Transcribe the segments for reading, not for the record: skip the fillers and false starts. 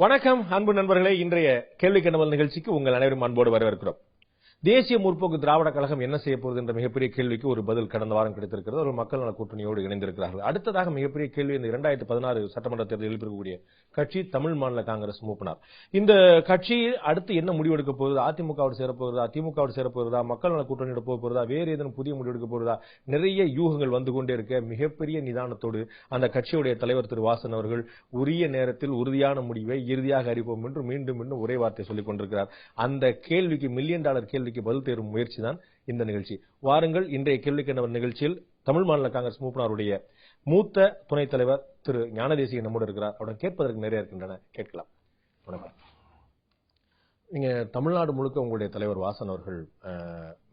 வணக்கம் அன்பு நண்பர்களே. இன்றைய கேள்வி கண்டவல் நிகழ்ச்சிக்கு உங்கள் அனைவரும் அன்போடு வரவேற்கிறோம். தேசிய முற்போக்கு திராவிட கழகம் என்ன செய்ய போகிறது என்ற மிகப்பெரிய கேள்விக்கு ஒரு பதில் கடந்த வாரம் கிடைத்திருக்கிறது. ஒரு மக்கள் நல கூட்டணியோடு இணைந்திருக்கிறார்கள். அடுத்ததாக மிகப்பெரிய கேள்வி, இந்த 2016 சட்டமன்ற தேர்தலில் எழுப்பியிருக்கக்கூடிய கட்சி தமிழ் மாநில காங்கிரஸ் மூப்பனார். இந்த கட்சி அடுத்து என்ன முடிவெடுக்க போகுது? அதிமுகவோடு சேரப்போகிறதா, திமுகவோடு சேரப்போகிறதா, மக்கள் நல கூட்டணியோட போகிறதா, வேறு ஏதேனும் புதிய முடிவெடுக்க போகிறதா? நிறைய யூகங்கள் வந்து கொண்டே இருக்க மிகப்பெரிய நிதானத்தோடு அந்த கட்சியுடைய தலைவர் திரு வாசன் அவர்கள் உரிய நேரத்தில் உறுதியான முடிவை இறுதியாக அறிவிப்போம் என்று மீண்டும் மீண்டும் ஒரே வார்த்தை சொல்லிக் கொண்டிருக்கிறார். அந்த கேள்விக்கு, மில்லியன் டாலர் கேள்விக்கு பதில் தேடும் முயற்சி தான் இந்த நிகழ்ச்சி. வாருங்கள், இன்றைய கேள்விக்கு நிகழ்ச்சியில் தமிழ் மாநில காங்கிரஸ் மூப்பனாருடைய மூத்த துணைத் தலைவர் திரு ஞானதேசிகன் நம்மோடு இருக்கிறார். அவருடன் கேட்பதற்கு நிறைய இருக்கின்றன, கேட்கலாம். வணக்கம். நீங்க தமிழ்நாடு முழுக்க உங்களுடைய தலைவர் வாசன் அவர்கள்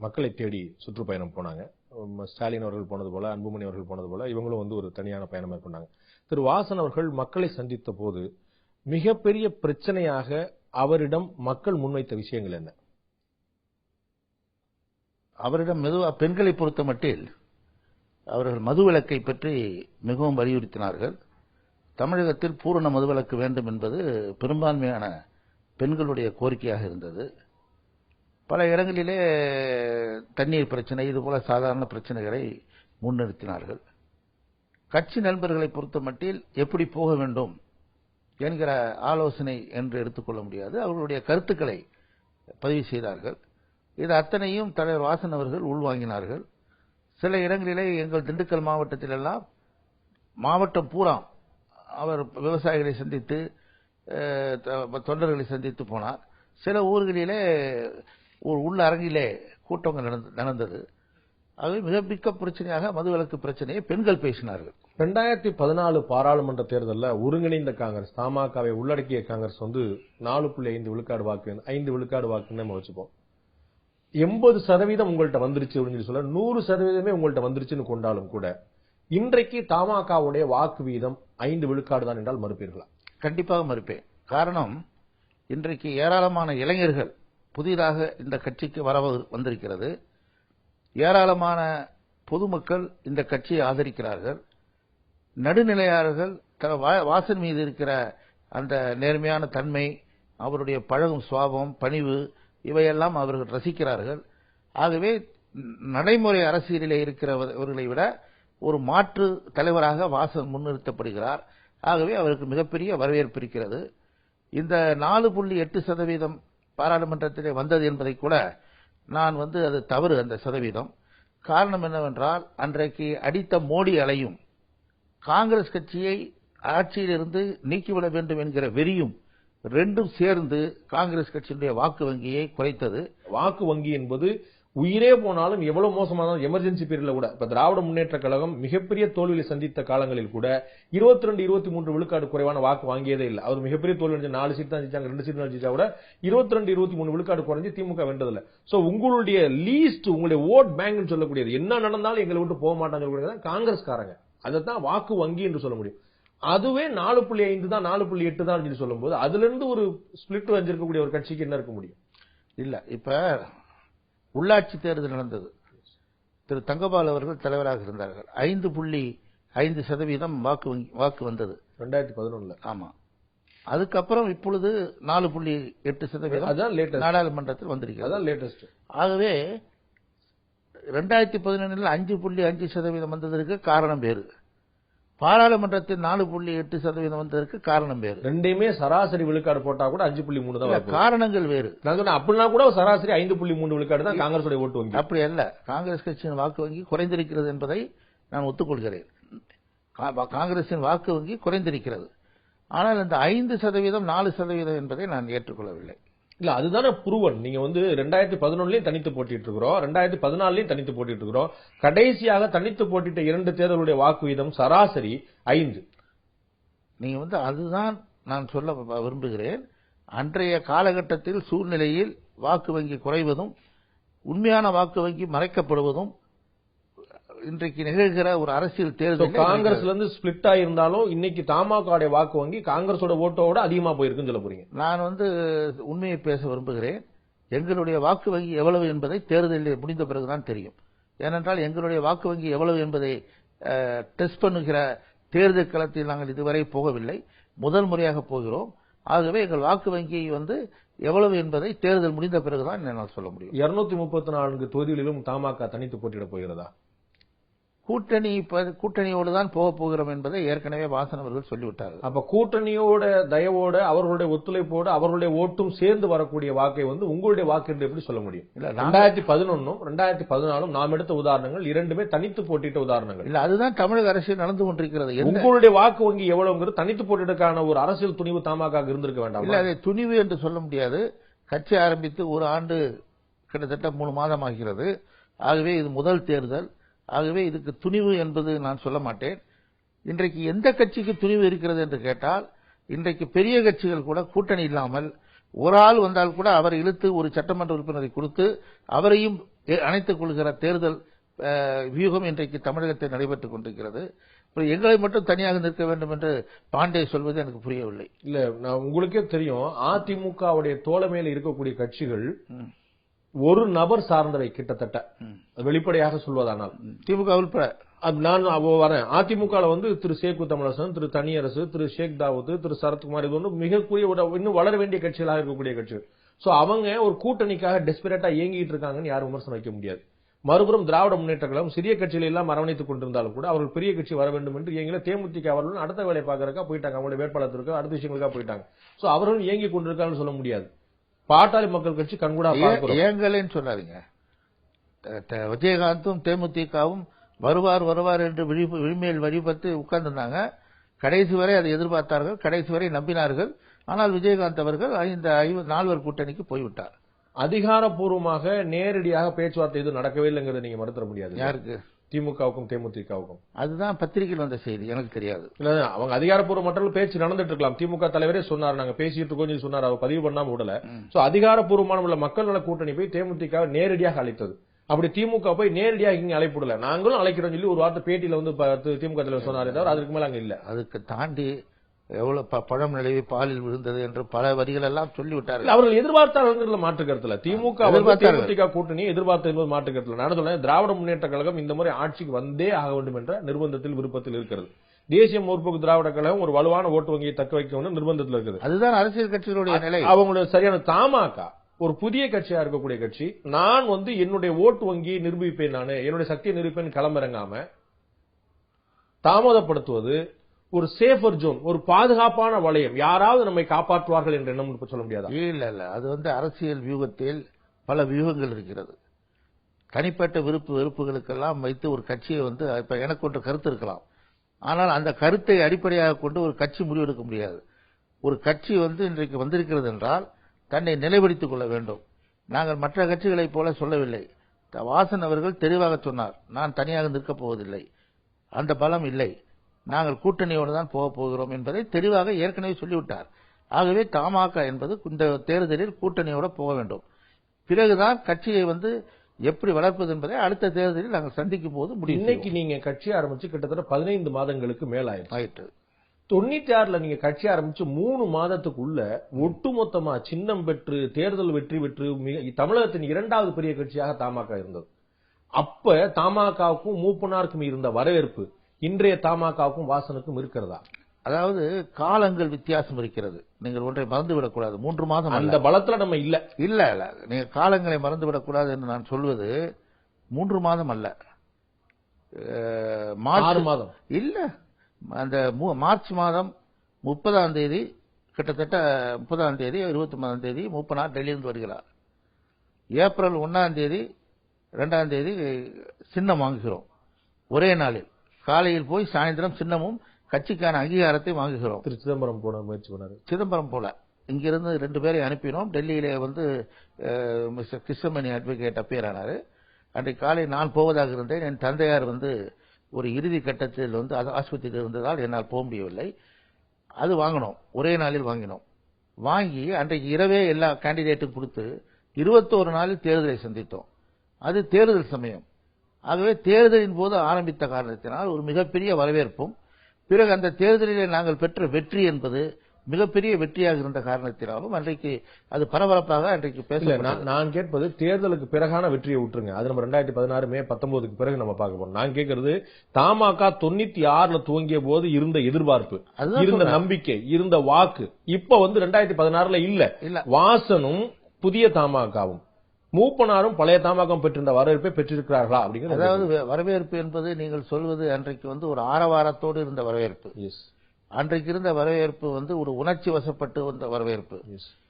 மக்களை தேடி சுற்றுப்பயணம் போனாங்க. ஸ்டாலின் அவர்கள் போனது போல, அன்புமணி அவர்கள் போனது போல இவங்களும் ஒரு தனியான பயணம் மேற்கொண்டாங்க. திரு வாசன் அவர்கள் மக்களை சந்தித்த போது மிகப்பெரிய பிரச்சனையாக அவரிடம் மக்கள் முன்வைத்த விஷயங்கள் என்ன? அவரிடம் மெதுவாக பெண்களை பொறுத்த மட்டில் அவர்கள் மதுவிலக்கை பற்றி மிகவும் வலியுறுத்தினார்கள். தமிழகத்தில் பூரண மதுவிலக்கு வேண்டும் என்பது பெரும்பான்மையான பெண்களுடைய கோரிக்கையாக இருந்தது. பல இடங்களிலே தண்ணீர் பிரச்சனை, இதுபோல சாதாரண பிரச்சனைகளை முன்னிறுத்தினார்கள். கட்சி நண்பர்களை பொறுத்த மட்டில் எப்படி போக வேண்டும் என்கிற ஆலோசனை என்று எடுத்துக்கொள்ள முடியாது. அவர்களுடைய கருத்துக்களை பதிவு செய்தார்கள். இது அத்தனையும் தலைவர் வாசன் அவர்கள் உள்வாங்கினார்கள். சில இடங்களிலே எங்கள் திண்டுக்கல் மாவட்டத்தில் எல்லாம் மாவட்டம் பூரா அவர் விவசாயிகளை சந்தித்து, தொண்டர்களை சந்தித்து போனார். சில ஊர்களிலே ஒரு உள்ள அரங்கிலே கூட்டங்கள் நடந்தது. அது மிக பிரச்சனையாக மதுவிலக்கு பிரச்சனையை பெண்கள் பேசினார்கள். 2014 பாராளுமன்ற தேர்தலில் ஒருங்கிணைந்த காங்கிரஸ், தமாகவை உள்ளடக்கிய காங்கிரஸ் 4.5 விழுக்காடு வாக்கு, 5 விழுக்காடு வாக்குன்னு நம்ம வச்சுப்போம். 80% உங்கள்கிட்ட வந்துருச்சு அப்படின்னு சொல்ல, 100% உங்கள்கிட்ட வந்துருச்சுன்னு கொண்டாலும் கூட இன்றைக்கு தமாகவுடைய வாக்கு வீதம் 5 விழுக்காடு தான் என்றால் மறுப்பீர்களா? கண்டிப்பாக மறுப்பேன். காரணம், இன்றைக்கு ஏராளமான இளைஞர்கள் புதிதாக இந்த கட்சிக்கு வந்திருக்கிறது. ஏராளமான பொதுமக்கள் இந்த கட்சியை ஆதரிக்கிறார்கள். நடுநிலையாளர்கள் வாசன் மீது இருக்கிற அந்த நேர்மையான தன்மை, அவருடைய பழகும் சுவாபம், பணிவு, இவையெல்லாம் அவர்கள் ரசிக்கிறார்கள். ஆகவே நடைமுறை அரசியலிலே இருக்கிறவர்களை விட ஒரு மாற்று தலைவராக வாசன் முன்னிறுத்தப்படுகிறார். ஆகவே அவருக்கு மிகப்பெரிய வரவேற்பு இருக்கிறது. இந்த 4.8% பாராளுமன்றத்திலே வந்தது என்பதை கூட நான் அது தவறு, அந்த சதவீதம். காரணம் என்னவென்றால், அன்றைக்கு அடித்த மோடி அலையும் காங்கிரஸ் கட்சியை ஆட்சியிலிருந்து நீக்கிவிட வேண்டும் என்கிற வெறியும் ரெண்டும் சேர்ந்து காங்கிரஸ் கட்சியினுடைய வாக்கு வங்கியை குறைத்தது. வாக்கு வங்கி என்பது உயிரே போனாலும் எவ்வளவு மோசமான எமர்ஜென்சி பீரியட்ல கூட, இப்ப திராவிட முன்னேற்ற கழகம் மிகப்பெரிய தோல்வியை சந்தித்த காலங்களில் கூட 22-23 விழுக்காடு குறைவான வாக்கு வாங்கியதே இல்லை. அவர் மிகப்பெரிய தோல்வி, 4 சீட் தான் ஜெயிச்சாங்க, 2 சீட் தான் ஜெயிச்சா கூட 22-23 விழுக்காடு குறைஞ்சு திமுக வென்றதில்லை. சோ உங்களுடைய லீஸ்ட், உங்களுடைய ஓட் பேங்க் சொல்லக்கூடியது, என்ன நடந்தாலும் எங்களை விட்டு போக மாட்டாங்க காங்கிரஸ்காரங்க, அதைத்தான் வாக்கு வங்கி என்று சொல்ல முடியும். அதுவே 4.5 தான், 4.8 தான் சொல்லும் போது அதுல இருந்து ஒரு ஸ்பிளிட் வந்திருக்கக்கூடிய ஒரு கட்சிக்கு என்ன இருக்க முடியும்? இல்ல, இப்ப உள்ளாட்சி தேர்தல் நடந்தது. திரு தங்கபால் அவர்கள் தலைவராக இருந்தார்கள். 5.5% வாக்கு வந்தது 2011. ஆமா. அதுக்கப்புறம் இப்பொழுது 4.8% நாடாளுமன்றத்தில் வந்திருக்கிறது. ஆகவே 2011 5.5% வந்ததற்கு காரணம் வேறு, பாராளுமன்றத்தில் 4.8% வந்ததற்கு காரணம் வேறு. ரெண்டையுமே சராசரி விழுக்காடு போட்டா கூட 5.3 தான். காரணங்கள் வேறு. அப்படின்னா கூட சராசரி 5.3 விழுக்காடு தான் காங்கிரஸ் ஓட்டு வங்கி. அப்படி அல்ல, காங்கிரஸ் கட்சியின் வாக்கு வங்கி குறைந்திருக்கிறது என்பதை நான் ஒத்துக்கொள்கிறேன். காங்கிரசின் வாக்கு வங்கி குறைந்திருக்கிறது. ஆனால் இந்த 5%, 4% என்பதை நான் ஏற்றுக்கொள்ளவில்லை. இல்ல, அதுதானே புருவன். நீங்க 2011லயும் தனித்து போட்டிட்டு இருக்கிறோம், 2014லயும் தனித்து போட்டிட்டு இருக்கிறோம். கடைசியாக தனித்து போட்டிட்ட 2 தேர்தலுடைய வாக்கு வீதம் சராசரி 5. நீங்க அதுதான் நான் சொல்ல விரும்புகிறேன். அன்றைய காலகட்டத்தில் சூழ்நிலையில் வாக்கு வங்கி குறைவதும் உண்மையான வாக்கு வங்கி மறைக்கப்படுவதும் இன்றைக்கு நிகழ்கிற ஒரு அரசியல் தேர்தல். காங்கிரஸ்ல இருந்து ஸ்பிளிட் ஆயிருந்தாலும் இன்னைக்கு தமாகவுடைய வாக்கு வங்கி காங்கிரஸோட ஓட்டோட அதிகமா போயிருக்குன்னு சொல்ல போறீங்க? நான் உண்மையை பேச விரும்புகிறேன். எங்களுடைய வாக்கு வங்கி எவ்வளவு என்பதை தேர்தலில் முடிந்த பிறகுதான் தெரியும். ஏனென்றால் எங்களுடைய வாக்கு வங்கி எவ்வளவு என்பதை டெஸ்ட் பண்ணுகிற தேர்தல் களத்தில் நாங்கள் இதுவரை போகவில்லை. முதல் முறையாக போகிறோம். ஆகவே எங்கள் வாக்கு வங்கி வந்து எவ்வளவு என்பதை தேர்தல் முடிந்த பிறகுதான் என்னால் சொல்ல முடியும். 234 தொகுதிகளிலும் தமாக தனித்து போட்டியிட போகிறதா? கூட்டணியோடு தான் போக போகிறோம் என்பதை ஏற்கனவே வாசன் அவர்கள் சொல்லிவிட்டார்கள். அப்ப கூட்டணியோட தயவோட அவர்களுடைய ஒத்துழைப்போடு அவர்களுடைய ஓட்டும் சேர்ந்து வரக்கூடிய வாக்கை வந்து உங்களுடைய வாக்கு என்று எப்படி சொல்ல முடியும்? 2011 2014 நாம் எடுத்த உதாரணங்கள் இரண்டுமே தனித்து போட்டியிட்ட உதாரணங்கள். இல்ல, அதுதான் தமிழக அரசியல் நடந்து கொண்டிருக்கிறது. உங்களுடைய வாக்கு வங்கி எவ்வளவுங்கிறது தனித்து போட்டியிடக்கான ஒரு அரசியல் துணிவு தமாக இருந்திருக்க வேண்டாம். இல்ல, அதை துணிவு என்று சொல்ல முடியாது. கட்சி ஆரம்பித்து ஒரு ஆண்டு கிட்டத்தட்ட 3 மாதம் ஆகிறது. ஆகவே இது முதல் தேர்தல். ஆகவே இதுக்கு துணிவு என்பது நான் சொல்ல மாட்டேன். இன்றைக்கு எந்த கட்சிக்கு துணிவு இருக்கிறது என்று கேட்டால், இன்றைக்கு பெரிய கட்சிகள் கூட கூட்டணி இல்லாமல் ஒரு ஆள் வந்தால் கூட அவரை இழுத்து ஒரு சட்டமன்ற உறுப்பினரை கொடுத்து அவரையும் அணைத்துக் கொள்கிற தேர்தல் வியூகம் இன்றைக்கு தமிழகத்தில் நடைபெற்றுக் கொண்டிருக்கிறது. எங்களை மட்டும் தனியாக நிற்க வேண்டும் என்று பாண்டே சொல்வது எனக்கு புரியவில்லை. இல்ல, நான் உங்களுக்கே தெரியும், அதிமுகவுடைய தோழமையில் இருக்கக்கூடிய கட்சிகள் ஒரு நபர் சார்ந்தவை கிட்டத்தட்ட, வெளிப்படையாக சொல்வதானால். திமுக நான் வரேன். அதிமுக வந்து திரு சேக்கு தமிழரசன், திரு தனியரசு, திரு ஷேக் தாவூத், திரு சரத்குமார், இது வந்து மிகக்கூடிய இன்னும் வளர வேண்டிய கட்சிகளாக இருக்கக்கூடிய கட்சிகள். சோ அவங்க ஒரு கூட்டணிக்காக டெஸ்பரேட்டா இயங்கிட்டு இருக்காங்கன்னு யாரும் விமர்சனம் வைக்க முடியாது. மறுபுறம் திராவிட முன்னேற்ற கழகம் சிறிய கட்சிகளை எல்லாம் அரவணைத்துக் கொண்டிருந்தாலும் கூட அவர்கள் பெரிய கட்சி வர வேண்டும் என்று இயங்கில தேமுதிக அவர்கள் அடுத்த வேலை பார்க்கறதுக்காக போயிட்டாங்க. அவங்களுடைய வேட்பாளருக்கு அடுத்த விஷயங்களுக்காக போயிட்டாங்க. சோ அவர்கள் இயங்கி கொண்டிருக்காங்கன்னு சொல்ல முடியாது. பாட்டாளி மக்கள் கட்சி கண்கூடா ஏங்கலேன்னு சொன்னாருங்க. விஜயகாந்தும் தேமுதிகவும் வருவார் என்று விழிமேல் வழிபட்டு உட்கார்ந்திருந்தாங்க. கடைசி வரை அதை எதிர்பார்த்தார்கள், கடைசி வரை நம்பினார்கள். ஆனால் விஜயகாந்த் அவர்கள் இந்த 4 கூட்டணிக்கு போய்விட்டார். அதிகாரப்பூர்வமாக நேரடியாக பேச்சுவார்த்தை எதுவும் நடக்கவே இல்லைங்கிறத நீங்க மறுத்தர முடியாது. யாருக்கு? திமுகவுக்கும் தேமுதிகவுக்கும். அதுதான் பத்திரிகையில் வந்த செய்தி, எனக்கு தெரியாது. அவங்க அதிகாரப்பூர்வ மட்டத்தில் பேச்சு நடந்துட்டு இருக்கலாம். திமுக தலைவரே சொன்னார், நாங்க பேசிட்டு கொஞ்சம் சொன்னார், அவர் பதிவு பண்ணாம விடல. சோ அதிகாரப்பூர்வமான உள்ள மக்கள் நல கூட்டணி போய் தேமுதிக நேரடியாக அழைத்தது. அப்படி திமுக போய் நேரடியாக இங்க அழைப்புடல, நாங்களும் அழைக்கிறோம் சொல்லி ஒரு வார்த்தை பேட்டியில வந்து திமுக தலைவர் சொன்னாரே தவிர அதுக்கு மேல அங்க இல்ல. அதுக்கு தாண்டி எவ்வளவு பழம் நிலவி பாலில் விழுந்தது என்று பல வரிகள் எல்லாம் சொல்லிவிட்டார்கள். அவர்கள் எதிர்பார்த்தார்கள் மாற்று கருத்துல. திமுக கூட்டணி எதிர்பார்த்த என்பது மாற்று கருத்துல. நான் சொல்றேன், திராவிட முன்னேற்ற கழகம் இந்த முறை ஆட்சிக்கு வந்தே ஆக வேண்டும் என்ற நிர்பந்தத்தில் விருப்பத்தில் இருக்கிறது. தேசிய முற்போக்கு திராவிட கழகம் ஒரு வலுவான ஓட்டு வங்கியை தக்க வைக்க வேண்டும் நிர்பந்தத்தில் இருக்குது. அதுதான் அரசியல் கட்சிகளுடைய நிலை. அவங்களுடைய சரியான தமாக ஒரு புதிய கட்சியா இருக்கக்கூடிய கட்சி, நான் வந்து என்னுடைய ஓட்டு வங்கியை நிரூபிப்பேன், நான் என்னுடைய சக்தியை நிரூபிப்பேன் களமிறங்காம தாமதப்படுத்துவது ஒரு சேஃபர் ஜோன், ஒரு பாதுகாப்பான வளையம், யாராவது நம்மை காப்பாற்றுவார்கள் என்ற எண்ணம் சொல்ல முடியாது. இல்ல இல்ல, அது வந்து அரசியல் வியூகத்தில் பல வியூகங்கள் இருக்கிறது. தனிப்பட்ட வெறுப்புகளுக்கெல்லாம் வைத்து ஒரு கட்சியை வந்து, இப்ப எனக்கு ஒன்று கருத்து இருக்கலாம், ஆனால் அந்த கருத்தை அடிப்படையாக கொண்டு ஒரு கட்சி முடிவெடுக்க முடியாது. ஒரு கட்சி வந்து இன்றைக்கு வந்திருக்கிறது என்றால் தன்னை நிலைப்படுத்திக் கொள்ள வேண்டும். நாங்கள் மற்ற கட்சிகளைப் போல சொல்லவில்லை. வாசன் அவர்கள் தெளிவாக சொன்னார், நான் தனியாக நிற்கப் போவதில்லை, அந்த பலம் இல்லை, நாங்கள் கூட்டணியோடு தான் போக போகிறோம் என்பதை தெளிவாக ஏற்கனவே சொல்லிவிட்டார். ஆகவே தமாக என்பது இந்த தேர்தலில் கூட்டணியோடு போக வேண்டும். பிறகுதான் கட்சியை வந்து எப்படி வளர்ப்பது என்பதை அடுத்த தேர்தலில் நாங்கள் சந்திக்கும் போது முடியும். இன்னைக்கு நீங்க கட்சி ஆரம்பிச்சு கிட்டத்தட்ட 15 மாதங்களுக்கு மேலாயிட்டு. 96 நீங்க கட்சி ஆரம்பிச்சு 3 மாதத்துக்குள்ள ஒட்டுமொத்தமா சின்னம் பெற்று தேர்தல் வெற்றி பெற்று தமிழகத்தின் 2வது பெரிய கட்சியாக தமாக இருந்தது. அப்ப தமாகவுக்கும் மூப்பனாருக்கும் இருந்த வரவேற்பு இன்றைய தமாகவுக்கும் வாசனுக்கும் இருக்கிறதா? அதாவது காலங்கள் வித்தியாசம் இருக்கிறது. நீங்கள் ஒன்றை மறந்துவிடக்கூடாது. 3 மாதம் அந்த பலத்துல நம்ம இல்ல இல்ல இல்ல நீங்க காலங்களை மறந்துவிடக்கூடாது என்று நான் சொல்வது 3 மாதம் அல்ல, 6 மாதம் இல்ல. அந்த மார்ச் மாதம் 30ஆம் தேதி, கிட்டத்தட்ட 30ஆம் தேதி 29ஆம் தேதி மூப்பனார் டெல்லியிலிருந்து வருகிறார். ஏப்ரல் 1ஆம் தேதி 2ஆம் தேதி சின்னம் வாங்குகிறோம். ஒரே நாளில் காலையில் போய் சாயந்தரம் சின்னமும் கட்சிக்கான அங்கீகாரத்தை வாங்குகிறோம். திரு சிதம்பரம் போன முயற்சி பண்ணாரு. சிதம்பரம் போல இங்கிருந்து 2 பேரை அனுப்பினோம். டெல்லியிலே வந்து மிஸ்டர் கிருஷ்ணமணி அட்வொகேட் அப்பியர் ஆனாரு. அன்றைக்கு காலை நான் போவதாக இருந்தேன். என் தந்தையார் வந்து ஒரு இறுதி கட்டத்தில் வந்து ஆஸ்பத்திரியில் இருந்ததால் என்னால் போக முடியவில்லை. அது வாங்கினோம், ஒரே நாளில் வாங்கினோம். வாங்கி அன்றைக்கு இரவே எல்லா கேண்டிடேட்டும் கொடுத்து 21 நாளில் தேர்தலை சந்தித்தோம். அது தேர்தல் சமயம். ஆகவே தேர்தலின் போது ஆரம்பித்த காரணத்தினால் ஒரு மிகப்பெரிய வரவேற்பும், பிறகு அந்த தேர்தலிலே நாங்கள் பெற்ற வெற்றி என்பது மிகப்பெரிய வெற்றியாக இருந்த காரணத்தினாலும் அன்றைக்கு அது பரபரப்பாக அன்றைக்கு பேச. நான் கேட்பது தேர்தலுக்கு பிறகான வெற்றியை விட்டுருங்க, அது நம்ம 2016 மே 19க்கு பிறகு நம்ம பார்க்க போறோம். நான் கேட்கறது தமாக 96ல துவங்கிய போது இருந்த எதிர்பார்ப்பு, இருந்த நம்பிக்கை, இருந்த வாக்கு இப்ப 2016ல இல்ல. வாசனும் புதிய தமாகவும் மூப்பனாரும் பழைய தமாக பெற்றிருந்த வரவேற்பை பெற்றிருக்கிறார்களா அப்படிங்கிறது. அதாவது வரவேற்பு என்பது நீங்கள் சொல்வது அன்றைக்கு ஒரு ஆரவாரத்தோடு இருந்த வரவேற்பு. அன்றைக்கு இருந்த வரவேற்பு ஒரு உணர்ச்சி வசப்பட்டு வந்த வரவேற்பு.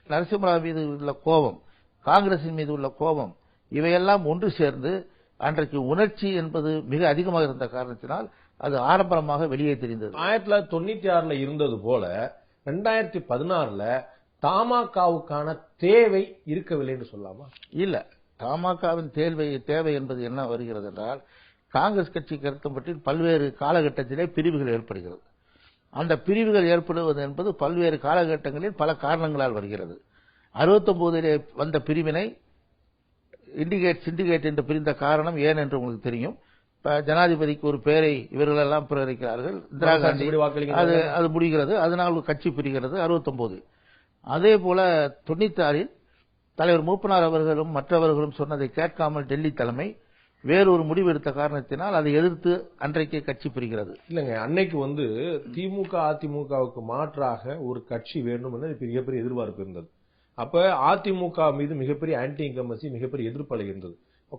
நரசிம்மராவ் மீது உள்ள கோபம், காங்கிரசின் மீது உள்ள கோபம், இவையெல்லாம் ஒன்று சேர்ந்து அன்றைக்கு உணர்ச்சி என்பது மிக அதிகமாக இருந்த காரணத்தினால் அது ஆடம்பரமாக வெளியே தெரிந்தது. 1996ல இருந்தது போல 2016ல தமாகவுக்கான தேவை இருக்கவில்லை என்று சொல்லலாமா? இல்ல, தமாகவின் தேவை என்பது என்ன வருகிறது என்றால், காங்கிரஸ் கட்சி கருத்துப்பற்றி பல்வேறு காலகட்டத்திலே பிரிவுகள் ஏற்படுகிறது. அந்த பிரிவுகள் ஏற்படுவது என்பது பல்வேறு காலகட்டங்களில் பல காரணங்களால் வருகிறது. 69லே வந்த பிரிவினை சிண்டிகேட் என்று பிரிந்த காரணம் ஏன் என்று உங்களுக்கு தெரியும். ஜனாதிபதிக்கு ஒரு பெயரை இவர்கள் எல்லாம் பிரகரிக்கிறார்கள், இந்திரா காந்தி, அது முடிகிறது, அதனால் ஒரு கட்சி பிரிகிறது 69. அதே போல 96ல் தலைவர் மூப்பனார் அவர்களும் மற்றவர்களும் சொன்னதை கேட்காமல் டெல்லி தலைமை வேறொரு முடிவு எடுத்த காரணத்தினால் அதை எதிர்த்து அன்றைக்கே கட்சி பிரிகிறது. இல்லங்க, அன்னைக்கு திமுக அதிமுகவுக்கு மாற்றாக ஒரு கட்சி வேண்டும் என்று மிகப்பெரிய எதிர்பார்ப்பு இருந்தது. அப்ப அதிமுக மீது மிகப்பெரிய ஆன்டி இன்கம்பன்சி, மிகப்பெரிய எதிர்ப்பலை இருந்தது.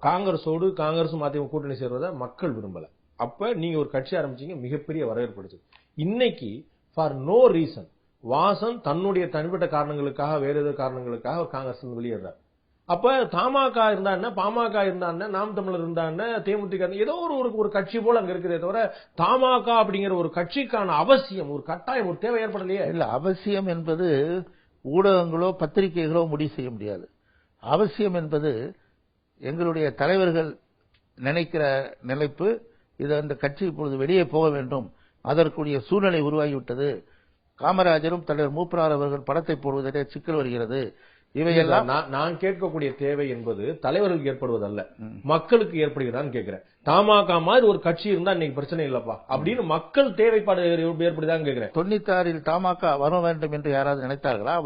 காங்கிரசும் அதிமுக கூட்டணி சேர்வதை மக்கள் விரும்பல. அப்ப நீங்க ஒரு கட்சி ஆரம்பிச்சீங்க, மிகப்பெரிய வரவேற்பு. இன்னைக்கு ஃபார் நோ ரீசன் வாசன் தன்னுடைய தனிப்பட்ட காரணங்களுக்காக வேற ஏதோ காரணங்களுக்காக காங்கிரஸ் வெளியேறார். அப்ப தமாக இருந்தா என்ன, பாமக இருந்தா என்ன, நாம் தமிழர் இருந்தா என்ன, தேமுதிக ஏதோ ஒரு கட்சி போல அங்க இருக்கிறதே தவிர தமாக அப்படிங்கிற ஒரு கட்சிக்கான அவசியம், ஒரு கட்டாயம், ஒரு தேவை ஏற்படலையே. இல்ல, அவசியம் என்பது ஊடகங்களோ பத்திரிகைகளோ முடிவு செய்ய முடியாது. அவசியம் என்பது எங்களுடைய தலைவர்கள் நினைக்கிற நினைப்பு, இது அந்த கட்சி இப்பொழுது வெளியே போக வேண்டும், அதற்குரிய சூழ்நிலை உருவாகிவிட்டது. காமராஜரும் தலைவர் மூப்பனார் அவர்கள் படத்தை போடுவதிலே சிக்கல் வருகிறது. இவையெல்லாம் நான் கேட்கக்கூடிய தேவை என்பது தலைவர்களுக்கு ஏற்படுவதல்ல, மக்களுக்கு ஏற்படுகிறான்னு கேட்கிறேன். தமாக மாதிரி ஒரு கட்சி இருந்தா இன்னைக்கு பிரச்சனை இல்லப்பா அப்படின்னு மக்கள் தேவைப்பாடு ஏற்படுதான்னு கேட்கிறேன். 96ல் தமாக வர வேண்டும் என்று யாராவது நினைத்தார்களா?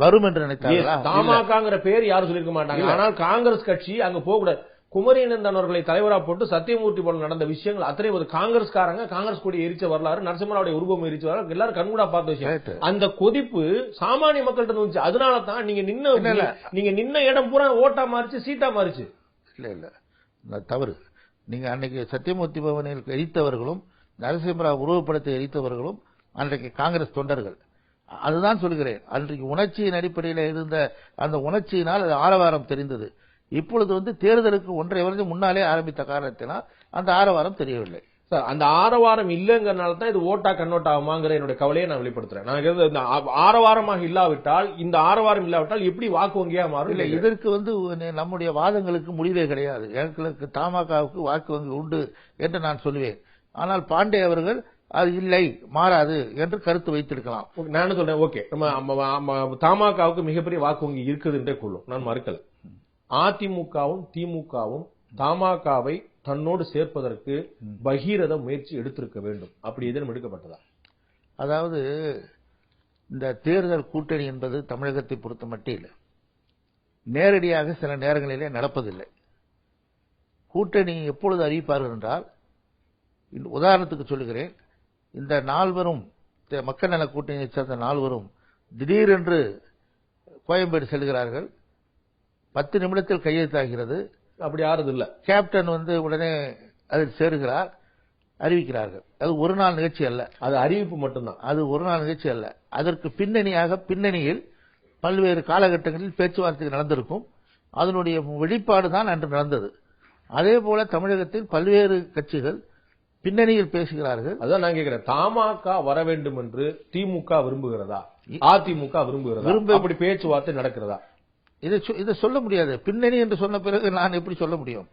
வரும் என்று நினைத்தார்களா? தமாகங்கிற பேர் யாரும் சொல்லிருக்க மாட்டாங்க. ஆனால் காங்கிரஸ் கட்சி அங்க போகக்கூடாது. குமரிநந்தன் அவர்களை தலைவராக போட்டு சத்தியமூர்த்தி போல நடந்த விஷயங்கள் அத்தனை ஒரு காங்கிரஸ்காரங்க, காங்கிரஸ் கொடி எரிச்ச வரலாறு, நரசிம்மராவுடைய உருவம் எரிச்ச வரலாறு எல்லாரும் கண்கூடா பார்த்த விஷயம். அந்த கொதிப்பு சாமானிய மக்கள்கிட்ட வந்துச்சு. அதனால தான் நீங்க நின்ன இடம் பூரா ஓட்டா மாறிச்சு, சீட்டா மாறிச்சு. இல்ல தவறு. நீங்க அன்னைக்கு சத்தியமூர்த்தி பவனில் எரித்தவர்களும் நரசிம்மராவ் உருவப்படத்தை எரித்தவர்களும் அன்றைக்கு காங்கிரஸ் தொண்டர்கள். அதுதான் சொல்கிறேன். அன்றைக்கு உணர்ச்சியின் அடிப்படையில் இருந்த அந்த உணர்ச்சியினால் அது ஆரவாரம் தெரிந்தது. இப்பொழுது தேர்தலுக்கு 1.5 வருடம் முன்னாலே ஆரம்பித்த காரணத்தினால் அந்த ஆரவாரம் தெரியவில்லை. சார், அந்த ஆரவாரம் இல்லங்கிறனால தான் இது ஓட்டா கண்ணோட்டா ஆகுமாங்கிற என்னுடைய கவலையை நான் வெளிப்படுத்துறேன். நான் ஆரவாரமாக இல்லாவிட்டால், இந்த ஆரவாரம் இல்லாவிட்டால் எப்படி வாக்கு வங்கியா மாறும்? இல்ல, இதற்கு நம்முடைய வாதங்களுக்கு முடிவே கிடையாது. எங்களுக்கு தமாகவுக்கு வாக்கு வங்கி உண்டு என்று நான் சொல்லுவேன். ஆனால் பாண்டே அவர்கள் அது இல்லை, மாறாது என்று கருத்து வைத்திருக்கலாம். நான் சொல்றேன், ஓகே, நம்ம தமாகவுக்கு மிகப்பெரிய வாக்கு வங்கி இருக்குது என்றே கொள்ளும், நான் மறுக்கல. அதிமுகவும் திமுகவும் தமாகவை தன்னோடு சேர்ப்பதற்கு பகீரத முயற்சி எடுத்திருக்க வேண்டும். அப்படி எதுவும் எடுக்கப்பட்டதா? அதாவது இந்த தேர்தல் கூட்டணி என்பது தமிழகத்தை பொறுத்த மட்டில் நேரடியாக சில நேரங்களிலே நடப்பதில்லை. கூட்டணி எப்பொழுது அறிவிப்பார்கள் என்றால், உதாரணத்துக்கு சொல்லுகிறேன், இந்த 4 பேரும் மக்கள் நல கூட்டணியை சேர்ந்த 4 பேரும் திடீரென்று கோயம்பேடு செல்கிறார்கள். 10 நிமிடத்தில் கையெழுத்தாகிறது. அப்படி யாரும் இல்ல. கேப்டன் உடனே அதில் சேருகிறார், அறிவிக்கிறார்கள். அது ஒரு நாள் நிகழ்ச்சி அல்ல, அது அறிவிப்பு மட்டும்தான். அது ஒரு நாள் நிகழ்ச்சி அல்ல. அதற்கு பின்னணியில் பல்வேறு காலகட்டங்களில் பேச்சுவார்த்தை நடந்திருக்கும். அதனுடைய வெளிப்பாடு தான் அன்று நடந்தது. அதே போல தமிழகத்தில் பல்வேறு கட்சிகள் பின்னணியில் பேசுகிறார்கள். அதான் நான் கேட்கிறேன், தமாக வர வேண்டும் என்று திமுக விரும்புகிறதா, அதிமுக விரும்புகிறதா? அப்படி பேச்சுவார்த்தை நடக்கிறதா? இதை சொல்ல முடியாது. பின்னணி என்று சொன்ன பிறகு நான் எப்படி சொல்ல முடியும்?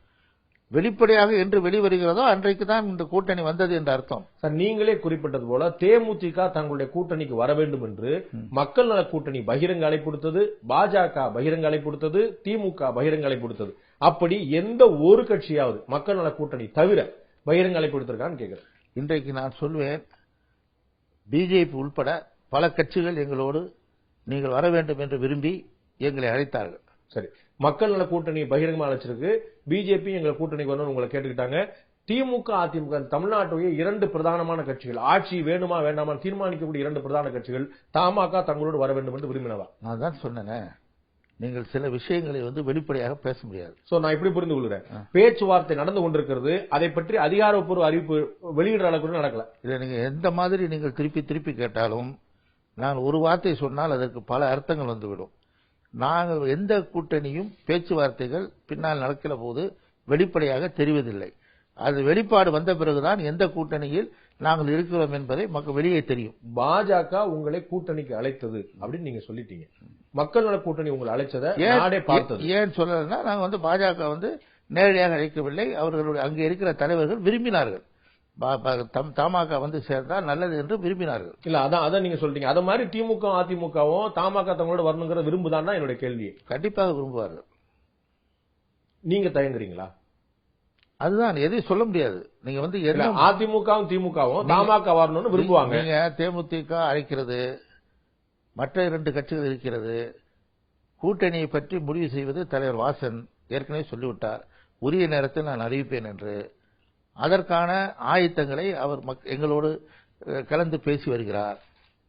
வெளிப்படையாக என்று வெளிவருகிறதோ அன்றைக்கு தான் இந்த கூட்டணி வந்தது என்ற அர்த்தம். சார், நீங்களே குறிப்பிட்டது போல தேமுதிக தங்களுடைய கூட்டணிக்கு வர வேண்டும் என்று மக்கள் நல கூட்டணி பகிரங்க அழைப்பு கொடுத்தது, பாஜக பகிரங்க அழைப்பு கொடுத்தது, திமுக பகிரங்க அழைப்பு கொடுத்தது. அப்படி எந்த ஒரு கட்சியாவது மக்கள் நல கூட்டணி தவிர பகிரங்க அழைப்பு கொடுத்திருக்கான்னு கேட்கிறேன். இன்றைக்கு நான் சொல்வேன், பிஜேபி உள்பட பல கட்சிகள் எங்களோடு நீங்கள் வர வேண்டும் என்று விரும்பி எங்களை அழைத்தார்கள். சரி, மக்கள் நல கூட்டணி பகிரங்கமா அழைச்சிருக்கு. பிஜேபி எங்க கூட்டணிக்கு வரணும்னு உங்களை கேட்டுக்கிட்டாங்க. திமுக அதிமுக தமிழ்நாட்டுடைய 2 பிரதானமான கட்சிகள், ஆட்சி வேணுமா வேண்டாமா தீர்மானிக்கக்கூடிய 2 பிரதான கட்சிகள் தமாக தங்களோடு வர வேண்டும் என்று விரும்பினவா? நான் தான் சொன்னேன், நீங்கள் சில விஷயங்களை வெளிப்படையாக பேச முடியாது. சோ நான் இப்படி புரிந்து கொள்கிறேன், பேச்சுவார்த்தை நடந்து கொண்டிருக்கிறது, அதை பற்றி அதிகாரப்பூர்வ அறிவிப்பு வெளியிடுற அளவுக்கு நடக்கல. இதை நீங்க எந்த மாதிரி நீங்கள் திருப்பி திருப்பி கேட்டாலும் நான் ஒரு வார்த்தை சொன்னால் அதற்கு பல அர்த்தங்கள் வந்துவிடும். நாங்கள் எந்த கூட்டணியும் பேச்சுவார்த்தைகள் பின்னால் நடக்கிற போது வெளிப்படையாக தெரிவதில்லை. அது வெளிப்பாடு வந்த பிறகுதான் எந்த கூட்டணியில் நாங்கள் இருக்கிறோம் என்பதை மக்கள் வெளியே தெரியும். பாஜக உங்களை கூட்டணிக்கு அழைத்தது அப்படின்னு நீங்க சொல்லிட்டீங்க. மக்கள் நல கூட்டணி உங்களை அழைச்சதை நாடே பார்த்தது. ஏன் சொல்லலைன்னா, நாங்க பாஜக நேரடியாக அழைக்கவில்லை. அவர்களுடைய அங்கே இருக்கிற தலைவர்கள் விரும்பினார்கள், தமாக சேர்ந்தால் நல்லது என்று விரும்பினார்கள். இல்ல அதான் நீங்க சொல்றீங்க. அத மாதிரி திமுக அதிமுகவும் தமாக தங்களோட வரணுங்கிற விரும்புதான் என்னுடைய கேள்வி. கண்டிப்பாக விரும்புவார்கள். நீங்க தயங்குறீங்களா? அதுதான் எதையும் சொல்ல முடியாது. நீங்க அதிமுகவும் திமுகவும் தமாக வரணும்னு விரும்புவாங்க. நீங்க தேமுதிக அழைக்கிறது, மற்ற 2 கட்சிகள் இருக்கிறது. கூட்டணியை பற்றி முடிவு செய்வது தலைவர் வாசன் ஏற்கனவே சொல்லிவிட்டார், உரிய நேரத்தில் நான் அறிவிப்பேன் என்று. அதற்கான ஆயத்தங்களை அவர் எங்களோடு கலந்து பேசி வருகிறார்.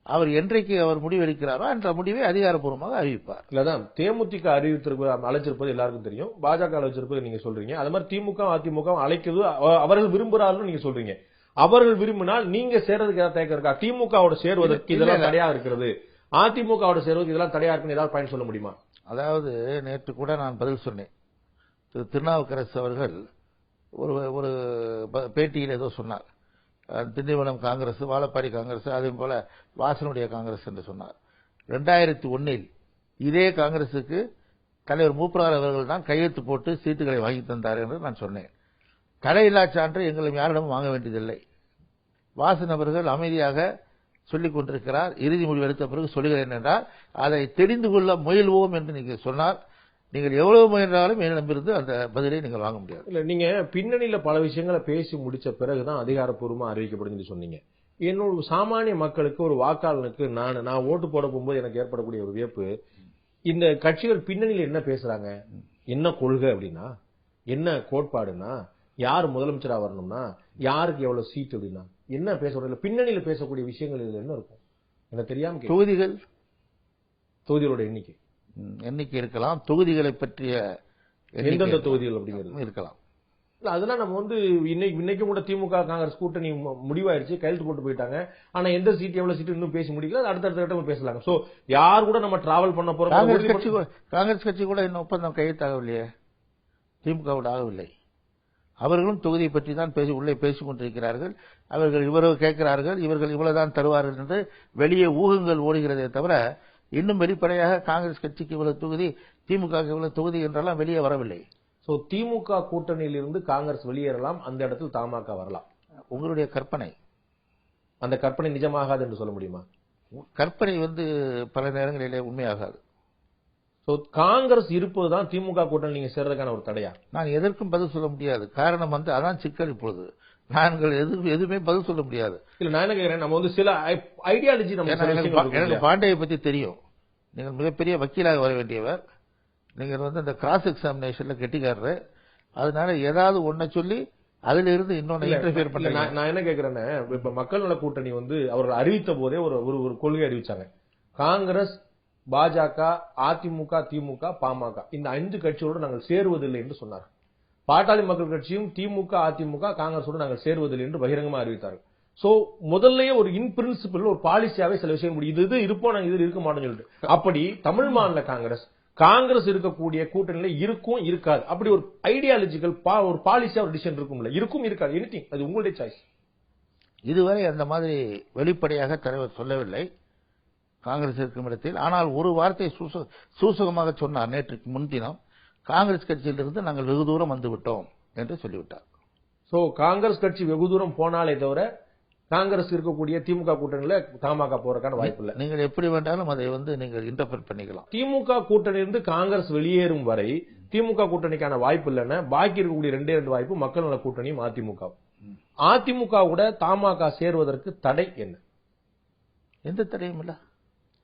அவர் என்றைக்கு அவர் முடிவெடுக்கிறாரோ அந்த முடிவை அதிகாரப்பூர்வமாக அறிவிப்பார். இல்லதான் தேமுதிக அழைச்சிருப்பது எல்லாருக்கும் தெரியும், பாஜக அழைச்சிருப்பது நீங்க சொல்றீங்க. அது மாதிரி திமுக அதிமுக அழைக்கிறது அவர்கள் விரும்புறார்கள் நீங்க சொல்றீங்க. அவர்கள் விரும்பினால் நீங்க சேர்றதுக்கு ஏதாவது தயக்கம் இருக்கா? திமுகவோட சேர்வதற்கு இதெல்லாம் தடையா இருக்கிறது, அதிமுகவோட சேர்வதற்கு இதெல்லாம் தடையா இருக்குன்னு ஏதாவது பயன் சொல்ல முடியுமா? அதாவது நேற்று கூட நான் பதில் சொன்னேன். திரு திருநாவுக்கரசு அவர்கள் ஒரு பேட்டியில் ஏதோ சொன்னார், திண்டிவனம் காங்கிரஸ், வாழப்பாடி காங்கிரஸ், அதே போல வாசனுடைய காங்கிரஸ் என்று சொன்னார். 2001 இதே காங்கிரசுக்கு தலைவர் மூப்பனார் அவர்கள் தான் கையெழுத்து போட்டு சீட்டுகளை வாங்கி தந்தார் என்று நான் சொன்னேன். தடையில்லா சான்று எங்களும் யாரிடமும் வாங்க வேண்டியதில்லை. வாசன் அவர்கள் அமைதியாக சொல்லிக் கொண்டிருக்கிறார். இறுதி முடிவு எடுத்த பிறகு சொல்லுகிறேன் என்றால் அதை தெரிந்து கொள்ள முயல்வோம் என்று நீங்கள் சொன்னார். நீங்கள் எவ்வளவு முயன்றாலும் என்னிடமிருந்து அந்த பதிலை நீங்கள் வாங்க முடியாது. இல்ல, நீங்க பின்னணியில பல விஷயங்களை பேசி முடிச்ச பிறகுதான் அதிகாரப்பூர்வமா அறிவிக்கப்படும் சொன்னீங்க. என்னோட சாமானிய மக்களுக்கு, ஒரு வாக்காளனுக்கு நான் ஓட்டு போட போகும்போது எனக்கு ஏற்படக்கூடிய ஒரு வியப்பு, இந்த கட்சிகள் பின்னணியில என்ன பேசுறாங்க, என்ன கொள்கை அப்படின்னா, என்ன கோட்பாடுனா, யார் முதலமைச்சரா வரணும்னா, யாருக்கு எவ்வளவு சீட் அப்படின்னா என்ன பேச, பின்னணியில பேசக்கூடிய விஷயங்கள் இதுல என்ன இருக்கும் எனக்கு தெரியாம. தொகுதிகளோட எண்ணிக்கை இருக்கலாம், தொகுதிகளை பற்றிய எந்தெந்த தொகுதிகள் அப்படிங்கிறது இருக்கலாம். அதெல்லாம் நம்ம இன்னைக்கும் கூட திமுக காங்கிரஸ் கூட்டணி முடிவாயிருச்சு, கையெழுத்து போட்டு போயிட்டாங்க. ஆனா எந்த சீட் எவ்வளவு சீட் இன்னும் பேசி முடியல, அடுத்தடுத்த கட்டம் பேசலாங்க. சோ யார் கூட நம்ம டிராவல் பண்ண போறோம். காங்கிரஸ் கட்சி கூட இன்னும் ஒப்பந்தம் கையெழுத்தாகவில்லையே, திமுகவோட ஆகவில்லை. அவர்களும் தொகுதியை பற்றி தான் உள்ளே பேசிக் கொண்டிருக்கிறார்கள். அவர்கள் இவ்வளவு கேட்கிறார்கள், இவர்கள் இவ்வளவுதான் தருவார்கள் என்று வெளியே ஊகங்கள் ஓடுகிறதே தவிர இன்னும் வெளிப்படையாக காங்கிரஸ் கட்சிக்கு இவ்வளவு தொகுதி, திமுக இவ்வளவு தொகுதி என்றெல்லாம் வெளியே வரவில்லை. சோ திமுக கூட்டணியில் இருந்து காங்கிரஸ் வெளியேறலாம், அந்த இடத்தில் தமாக வரலாம். உங்களுடைய கற்பனை, அந்த கற்பனை நிஜமாகாது என்று சொல்ல முடியுமா? கற்பனை பல நேரங்களிலே உண்மையாகாது. காங்கிரஸ் இருப்பதுதான் திமுக கூட்டணி நீங்க சேர்றதுக்கான ஒரு தடையா? நான் எதற்கும் பதில் சொல்ல முடியாது. காரணம் அதான் சிக்கல். இப்பொழுது நாங்கள் எதுவுமே பதில் சொல்ல முடியாது. இல்ல, நான் என்ன கேக்குறேன், நம்ம சில ஐடியாலஜி, எனக்கு பாண்டியை பத்தி தெரியும். நீங்கள் மிகப்பெரிய வக்கீலாக வர வேண்டியவர். நீங்கள் இந்த கிராஸ் எக்ஸாமினேஷன்ல கெட்டிக்காரரு. அதனால ஏதாவது ஒன்ன சொல்லி அதுல இருந்து இன்னொன்னு இன்டர்ஃபியர் பண்ண. நான் என்ன கேக்குறேன்னா, இப்ப மக்கள் நல கூட்டணி அவர்கள் அறிவித்த போதே ஒரு கொள்கை அறிவிச்சாங்க. காங்கிரஸ், பாஜக, அதிமுக, திமுக, பாமக இந்த 5 கட்சியோடு நாங்கள் சேருவதில்லை என்று சொன்னார். பாட்டாளி மக்கள் கட்சியும் திமுக, அதிமுக, காங்கிரஸோடு நாங்கள் சேருவதில்லை என்று பகிரங்கமா அறிவித்தார்கள். சோ முதல்லயே ஒரு இன் பிரின்சிபிள், ஒரு பாலிசியாவே சில விஷயம் இது இருப்போம், நாங்க இது இருக்க மாட்டோம்னு சொல்லிட்டு, அப்படி தமிழ் மாநில காங்கிரஸ் இருக்கக்கூடிய கூட்டணியில இருக்கும் இருக்காது, அப்படி ஒரு ஐடியாலஜிக்கல் ஒரு பாலிசியா ஒரு டிசிஷன் இருக்கும்ல, இருக்கும் இருக்காது, எனிதிங், அது உங்களுடைய சாய்ஸ். இதுவரை அந்த மாதிரி வெளிப்படையாக தலைவர் சொல்லவில்லை காங்கிரஸ் இருக்கும் இடத்தில். ஆனால் ஒரு வார்த்தை சூசகமாக சொன்னார் நேற்றுக்கு முன்தினம், காங்கிரஸ் கட்சியிலிருந்து நாங்கள் வெகு தூரம் வந்துவிட்டோம் என்று சொல்லிவிட்டார். சோ காங்கிரஸ் கட்சி வெகு தூரம் போனாலே தவிர காங்கிரஸ் இருக்கக்கூடிய திமுக கூட்டணியில தமாக போறதுக்கான வாய்ப்பு இல்லை. நீங்கள் எப்படி வேண்டாலும் அதை நீங்கள் இன்டர்பிரட் பண்ணிக்கலாம். திமுக கூட்டணியிலிருந்து காங்கிரஸ் வெளியேறும் வரை திமுக கூட்டணிக்கான வாய்ப்பு இல்லைன்னா பாக்கி இருக்கக்கூடிய 2 வாய்ப்பு மக்கள் நல கூட்டணியும் அதிமுக. அதிமுக கூட தமாக சேர்வதற்கு தடை என்ன? எந்த தடையும் இல்ல.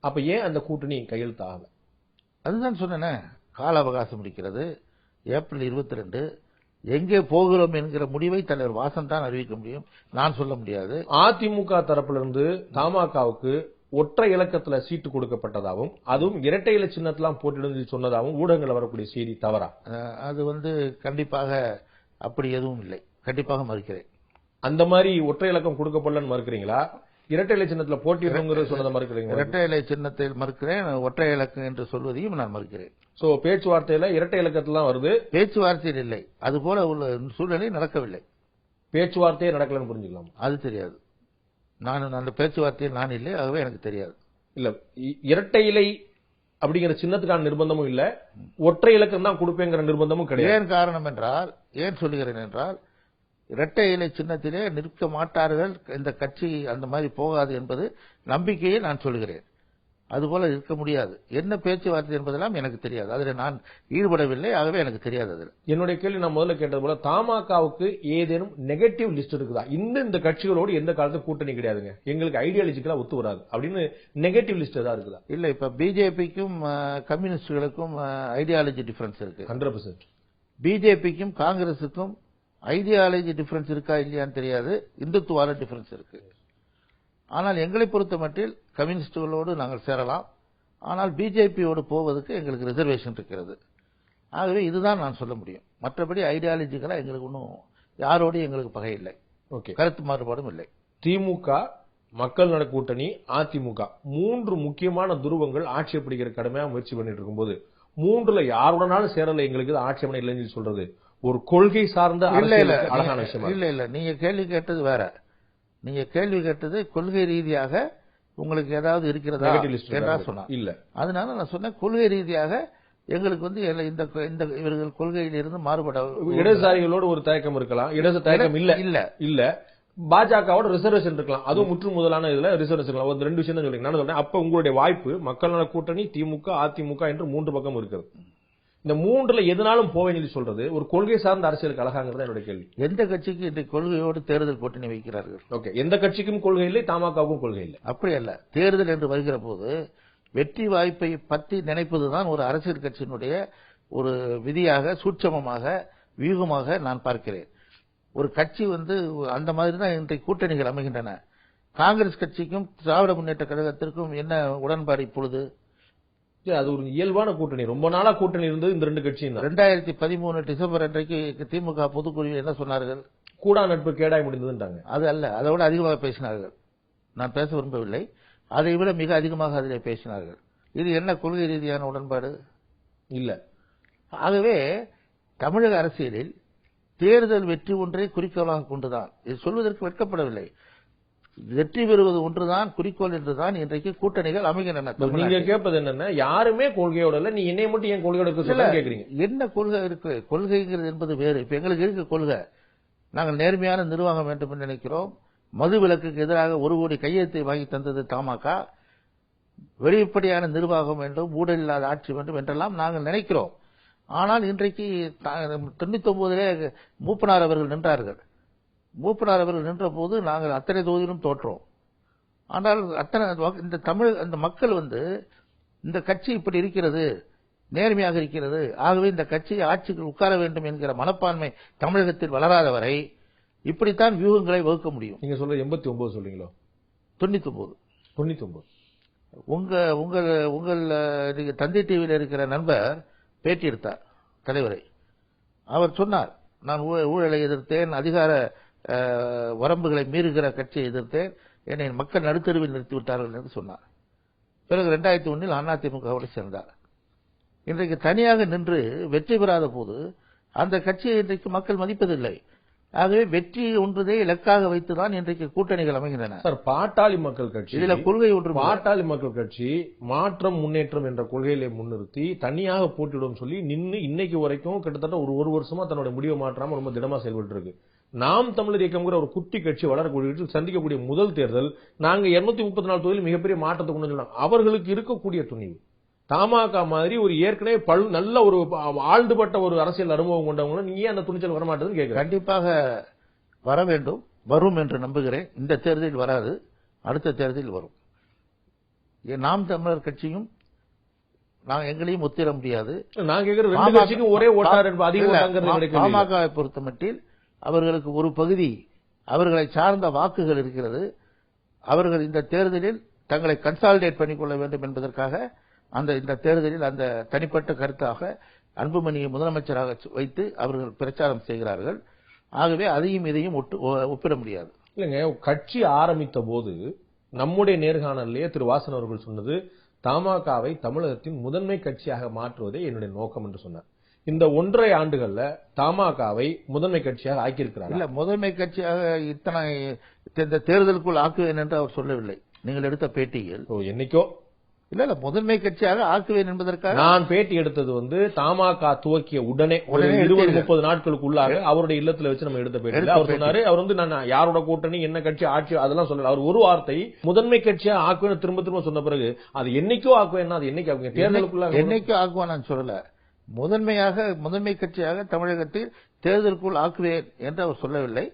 அப்ப ஏன் அந்த கூட்டணி கையெழுத்தாகல? அதுதான் சொன்னேன், கால அவகாசம் இருக்கிறது. ஏப்ரல் 22 எங்கே போகிறோம் என்கிற முடிவை தலைவர் வாசன் தான் அறிவிக்க முடியும், நான் சொல்ல முடியாது. அதிமுக தரப்பிலிருந்து தமாகவுக்கு ஒற்றை இலக்கத்துல சீட்டு கொடுக்கப்பட்டதாகவும் அதுவும் இரட்டை இலை சின்னத்தெல்லாம் போட்டியிடும் சொன்னதாகவும் ஊடகங்கள் வரக்கூடிய செய்தி தவறா? அது கண்டிப்பாக அப்படி எதுவும் இல்லை, கண்டிப்பாக மறுக்கிறேன். அந்த மாதிரி ஒற்றை இலக்கம் கொடுக்கப்படலன்னு மறுக்கிறீங்களா? இரட்டை இலை சின்னத்துல போட்டியிடுங்கிறது சொன்னதை மறுக்கிறீங்க? இரட்டை இலை சின்னத்தில் மறுக்கிறேன், ஒற்றை இலக்கம் என்று சொல்வதையும் நான் மறுக்கிறேன். சோ பேச்சுவார்த்தையில இரட்டை இலக்கத்துல வருது, பேச்சுவார்த்தையில் இல்லை, அதுபோல உள்ள சூழ்நிலை நடக்கவில்லை. பேச்சுவார்த்தையே நடக்கலன்னு புரிஞ்சுக்கலாம். அது தெரியாது, நான் அந்த பேச்சுவார்த்தையில் நான் இல்லை, ஆகவே எனக்கு தெரியாது. இல்ல, இரட்டை இலை அப்படிங்கிற சின்னத்துக்கான நிர்பந்தமும் இல்ல, ஒற்றை இலக்கம் தான் கொடுப்பேங்கிற நிர்பந்தமும் கிடையாது. ஏன் காரணம் என்றால், ஏன் சொல்லுகிறேன் என்றால், இரட்டை இலை சின்னத்திலே நிற்க மாட்டார்கள், இந்த கட்சி அந்த மாதிரி போகாது என்பது நம்பிக்கையை நான் சொல்லுகிறேன். அதுபோல இருக்க முடியாது. என்ன பேச்சுவார்த்தை என்பதெல்லாம் எனக்கு தெரியாது, அதில் நான் ஈடுபடவில்லை, ஆகவே எனக்கு தெரியாது. அதில் என்னுடைய கேள்வி நான் முதல்ல கேட்டது போல, தமாகவுக்கு ஏதேனும் நெகட்டிவ் லிஸ்ட் இருக்குதா? இந்த கட்சிகளோடு எந்த காலத்துல கூட்டணி கிடையாதுங்க, எங்களுக்கு ஐடியாலஜிக்கலா ஒத்து வராது அப்படின்னு நெகட்டிவ் லிஸ்ட் ஏதாவது இருக்குதா? இல்ல, இப்ப பிஜேபிக்கும் கம்யூனிஸ்டுகளுக்கும் ஐடியாலஜி டிஃபரன்ஸ் இருக்கு. 100%. பிஜேபிக்கும் காங்கிரசுக்கும் ஐடியாலஜி டிஃபரன்ஸ் இருக்கா இல்லையான்னு தெரியாது, இந்துத்துவால டிஃபரன்ஸ் இருக்கு. ஆனால் எங்களை பொறுத்த மட்டில் கம்யூனிஸ்டுகளோடு நாங்கள் சேரலாம், ஆனால் பிஜேபியோடு போவதற்கு எங்களுக்கு ரிசர்வேஷன் இருக்கிறது. ஆகவே இதுதான் நான் சொல்ல முடியும். மற்றபடி ஐடியாலஜிக்கலா எங்களுக்கு ஒன்றும் யாரோடு எங்களுக்கு பகை இல்லை, கருத்து மாறுபாடும் இல்லை. திமுக, மக்கள் நல கூட்டணி, அதிமுக 3 முக்கியமான துருவங்கள் ஆட்சி பிடிக்கிற கடுமையா முயற்சி பண்ணிட்டு இருக்கும்போது 3ல யாருடனாலும் சேரல, எங்களுக்கு ஆட்சேபனை இல்லைன்னு சொல்றது ஒரு கொள்கை சார்ந்த அழகான விஷயம் இல்ல. இல்ல, நீங்க கேள்வி கேட்டது வேற. நீங்க கேள்வி கேட்டது கொள்கை ரீதியாக உங்களுக்கு ஏதாவது இருக்கிறதா என்றா சொன்னா இல்ல. அதனால நான் சொன்னேன், கொள்கை ரீதியாக எங்களுக்கு இந்த இவர்கள் கொள்கையில் இருந்து மாறுபட இடதுசாரிகளோடு ஒரு தயக்கம் இருக்கலாம், இடது தயக்கம் இல்ல பாஜகவோட ரிசர்வேஷன் இருக்கலாம், அதுவும் முற்று முதலான இதுல ரிசர்வேஷன் இருக்கலாம். ஒரு 2 விஷயம் தான் சொல்றீங்க. நான் சொல்றேன், அப்ப உங்களுடைய வாய்ப்பு மக்கள் நல கூட்டணி, திமுக, அதிமுக என்று 3 பக்கம் இருக்கிறது. இந்த 3ல எதனாலும் போவேன்னு சொல்றது ஒரு கொள்கை சார்ந்த அரசியலுக்கு அழகாங்கிறது என்னுடைய கேள்வி. எந்த கட்சிக்கு இந்த கொள்கையோடு தேர்தல் கூட்டணி வைக்கிறார்கள்? ஓகே, எந்த கட்சிக்கும் கொள்கை இல்லை, தமாகவுக்கும் கொள்கை இல்லை. அப்படி அல்ல, தேர்தல் என்று வருகிற போது வெற்றி வாய்ப்பை பற்றி நினைப்பதுதான் ஒரு அரசியல் கட்சியினுடைய ஒரு விதியாக, சூட்சமமாக, வியூகமாக நான் பார்க்கிறேன். ஒரு கட்சி அந்த மாதிரி தான் இன்றைக்கு கூட்டணிகள் அமைகின்றன. காங்கிரஸ் கட்சிக்கும் திராவிட முன்னேற்ற கழகத்திற்கும் என்ன உடன்பாடு இப்பொழுது? அது ஒரு இயல்பான கூட்டணி, ரொம்ப நாளா கூட்டணி இருந்தது இந்த 2 கட்சியும். 2013 டிசம்பர் அன்றைக்கு திமுக பொதுக்குழுவில் என்ன சொன்னார்கள்? கூடா நட்பு கேடாய் முடிந்ததுன்றாங்க. அது அல்ல, அதோட அதிகமாக பேசினார்கள். நான் பேச விரும்பவில்லை, அதை விட மிக அதிகமாக அதிலே பேசினார்கள். இது என்ன கொள்கை ரீதியான உடன்பாடு? இல்ல. ஆகவே தமிழக அரசியலில் தேர்தல் வெற்றி ஒன்றை குறிக்கோளாக கொண்டுதான், இது சொல்வதற்கு வெட்கப்படவில்லை, வெற்றி பெறுவது ஒன்றுதான் குறிக்கோள் என்றுதான் இன்றைக்கு கூட்டணிகள் அமைகின்றன. நீங்க கேட்பது என்னன்னா, யாருமே கொள்கையோட இல்ல, நீ என்னை மட்டும் என் கொள்கையோட கேக்குறீங்க. என்ன கொள்கை இருக்கு? கொள்கைங்கிறது என்பது வேறு. இப்ப எங்களுக்கு இருக்க கொள்கை, நாங்கள் நேர்மையான நிர்வாகம் வேண்டும் என்று நினைக்கிறோம். மது விலக்குக்கு எதிராக 1 கோடி கையெழுத்தை வாங்கி தந்தது தமாக. வெளிப்படையான நிர்வாகம் வேண்டும், ஊழல் இல்லாத ஆட்சி வேண்டும் என்றெல்லாம் நாங்கள் நினைக்கிறோம். ஆனால் இன்றைக்கு 99 மூப்பனார் அவர்கள் நின்றார்கள். மூப்பனார் அவர்கள் நின்ற போது நாங்கள் அத்தனை தொகுதியிலும் தோற்றோம். ஆனால் இந்த மக்கள் இந்த கட்சி இப்படி இருக்கிறது, நேர்மையாக இருக்கிறது, ஆகவே இந்த கட்சி ஆட்சிக்கு உட்கார வேண்டும் என்கிற மனப்பான்மை தமிழகத்தில் வளராத வரை இப்படித்தான் வியூகங்களை வகுக்க முடியும். நீங்க சொல்ற 89 சொல்றீங்களோ? 99. உங்கள் தந்தை டிவியில் இருக்கிற நண்பர் பேட்டி எடுத்தார் தலைவரை. அவர் சொன்னார், நான் ஊழலை எதிர்த்தேன், அதிகார வரம்புகளை மீறுகிற கட்சியை எதிர்த்தேன், என்னை மக்கள் நடுத்தருவில் நிறுத்திவிட்டார்கள் என்று சொன்னார். பிறகு 2001 அதிமுகவோடு சேர்ந்தார். இன்றைக்கு தனியாக நின்று வெற்றி பெறாத போது அந்த கட்சியை இன்றைக்கு மக்கள் மதிப்பதில்லை. ஆகவே வெற்றி ஒன்றுதே இலக்காக வைத்துதான் இன்றைக்கு கூட்டணிகள் அமைகின்றன. சார், பாட்டாளி மக்கள் கட்சி இதுல கொள்கை ஒன்று, பாட்டாளி மக்கள் கட்சி மாற்றம் முன்னேற்றம் என்ற கொள்கையிலே முன்னிறுத்தி தனியாக போட்டியிடும் சொல்லி நின்று இன்னைக்கு வரைக்கும் கிட்டத்தட்ட ஒரு வருஷமா தன்னோட முடிவை மாற்றாம ரொம்ப திடமா செயல்பட்டு இருக்கு. நாம் தமிழர் இயக்கம்ங்கிற ஒரு குட்டி கட்சி வளரக்கூடிய சந்திக்கக்கூடிய முதல் தேர்தல் நாங்க 234 தொகுதியில் மிகப்பெரிய மாற்றத்தை கொண்டு வந்தோம். அவர்களுக்கு இருக்கக்கூடிய துணிவு தமாக மாதிரி ஒரு ஏற்கனவே நல்ல ஒரு ஆழ்ந்துபட்ட ஒரு அரசியல் அனுபவம் கொண்டவங்க நீங்க அந்த துணிச்சல் வரமாட்டதுன்னு கேட்க. கண்டிப்பாக வர வேண்டும், வரும் என்று நம்புகிறேன். இந்த தேர்தலில் வராது, அடுத்த தேர்தலில் வரும். நாம் தமிழர் கட்சியும் எங்களையும் ஒத்திட முடியாது. நான் கேக்குற ரெண்டு கட்சிக்கும் ஒரே ஓட்டார் பாமகவை பொறுத்தமட்டில் அவர்களுக்கு ஒரு பகுதி அவர்களை சார்ந்த வாக்குகள் இருக்கிறது. அவர்கள் இந்த தேர்தலில் தங்களை கன்சாலிடேட் பண்ணிக்கொள்ள வேண்டும் என்பதற்காக இந்த தேர்தலில் அந்த தனிப்பட்ட கருத்தாக அன்புமணியை முதலமைச்சராக வைத்து அவர்கள் பிரச்சாரம் செய்கிறார்கள். ஆகவே அதையும் இதையும் ஒப்பிட முடியாது. இல்லைங்க, கட்சி ஆரம்பித்த போது நம்முடைய நேர்காணலே திரு வாசன் அவர்கள் சொன்னது தமாகவை தமிழகத்தின் முதன்மை கட்சியாக மாற்றுவதே என்னுடைய நோக்கம் என்று சொன்னார். இந்த 1.5 ஆண்டுகள்ல தமாகவை முதன்மை கட்சியாக ஆக்கியிருக்கிறார். இல்ல, முதன்மை கட்சியாக இந்த தேர்தலுக்குள் ஆக்குவேன் என்று அவர் சொல்லவில்லை. நீங்கள் எடுத்த பேட்டியில் என்னைக்கோ இல்ல முதன்மை கட்சியாக ஆக்குவேன் என்பதற்காக நான் பேட்டி எடுத்தது தமாக துவக்கிய உடனே 20-30 நாட்களுக்குள்ளாக அவருடைய இல்லத்துல வச்சு நம்ம எடுத்த பேட்டி. அவர் சொன்னாரு, அவர் நான் யாரோட கூட்டணி என்ன கட்சி ஆட்சி அதெல்லாம் சொல்லல. அவர் ஒரு வார்த்தை முதன்மை கட்சியா ஆக்குவேன் திரும்ப திரும்ப சொன்ன பிறகு அது என்னைக்கோ ஆக்குவேன், அது என்னைக்கு ஆக்குவேன் தேர்தலுக்குள்ள என்னைக்கோ ஆக்குவேன் நான் சொல்லல. முதன்மை கட்சியாக தமிழகத்தில் தேர்தலுக்குள் ஆக்குவேன் என்று அவர் சொல்லவில்லை.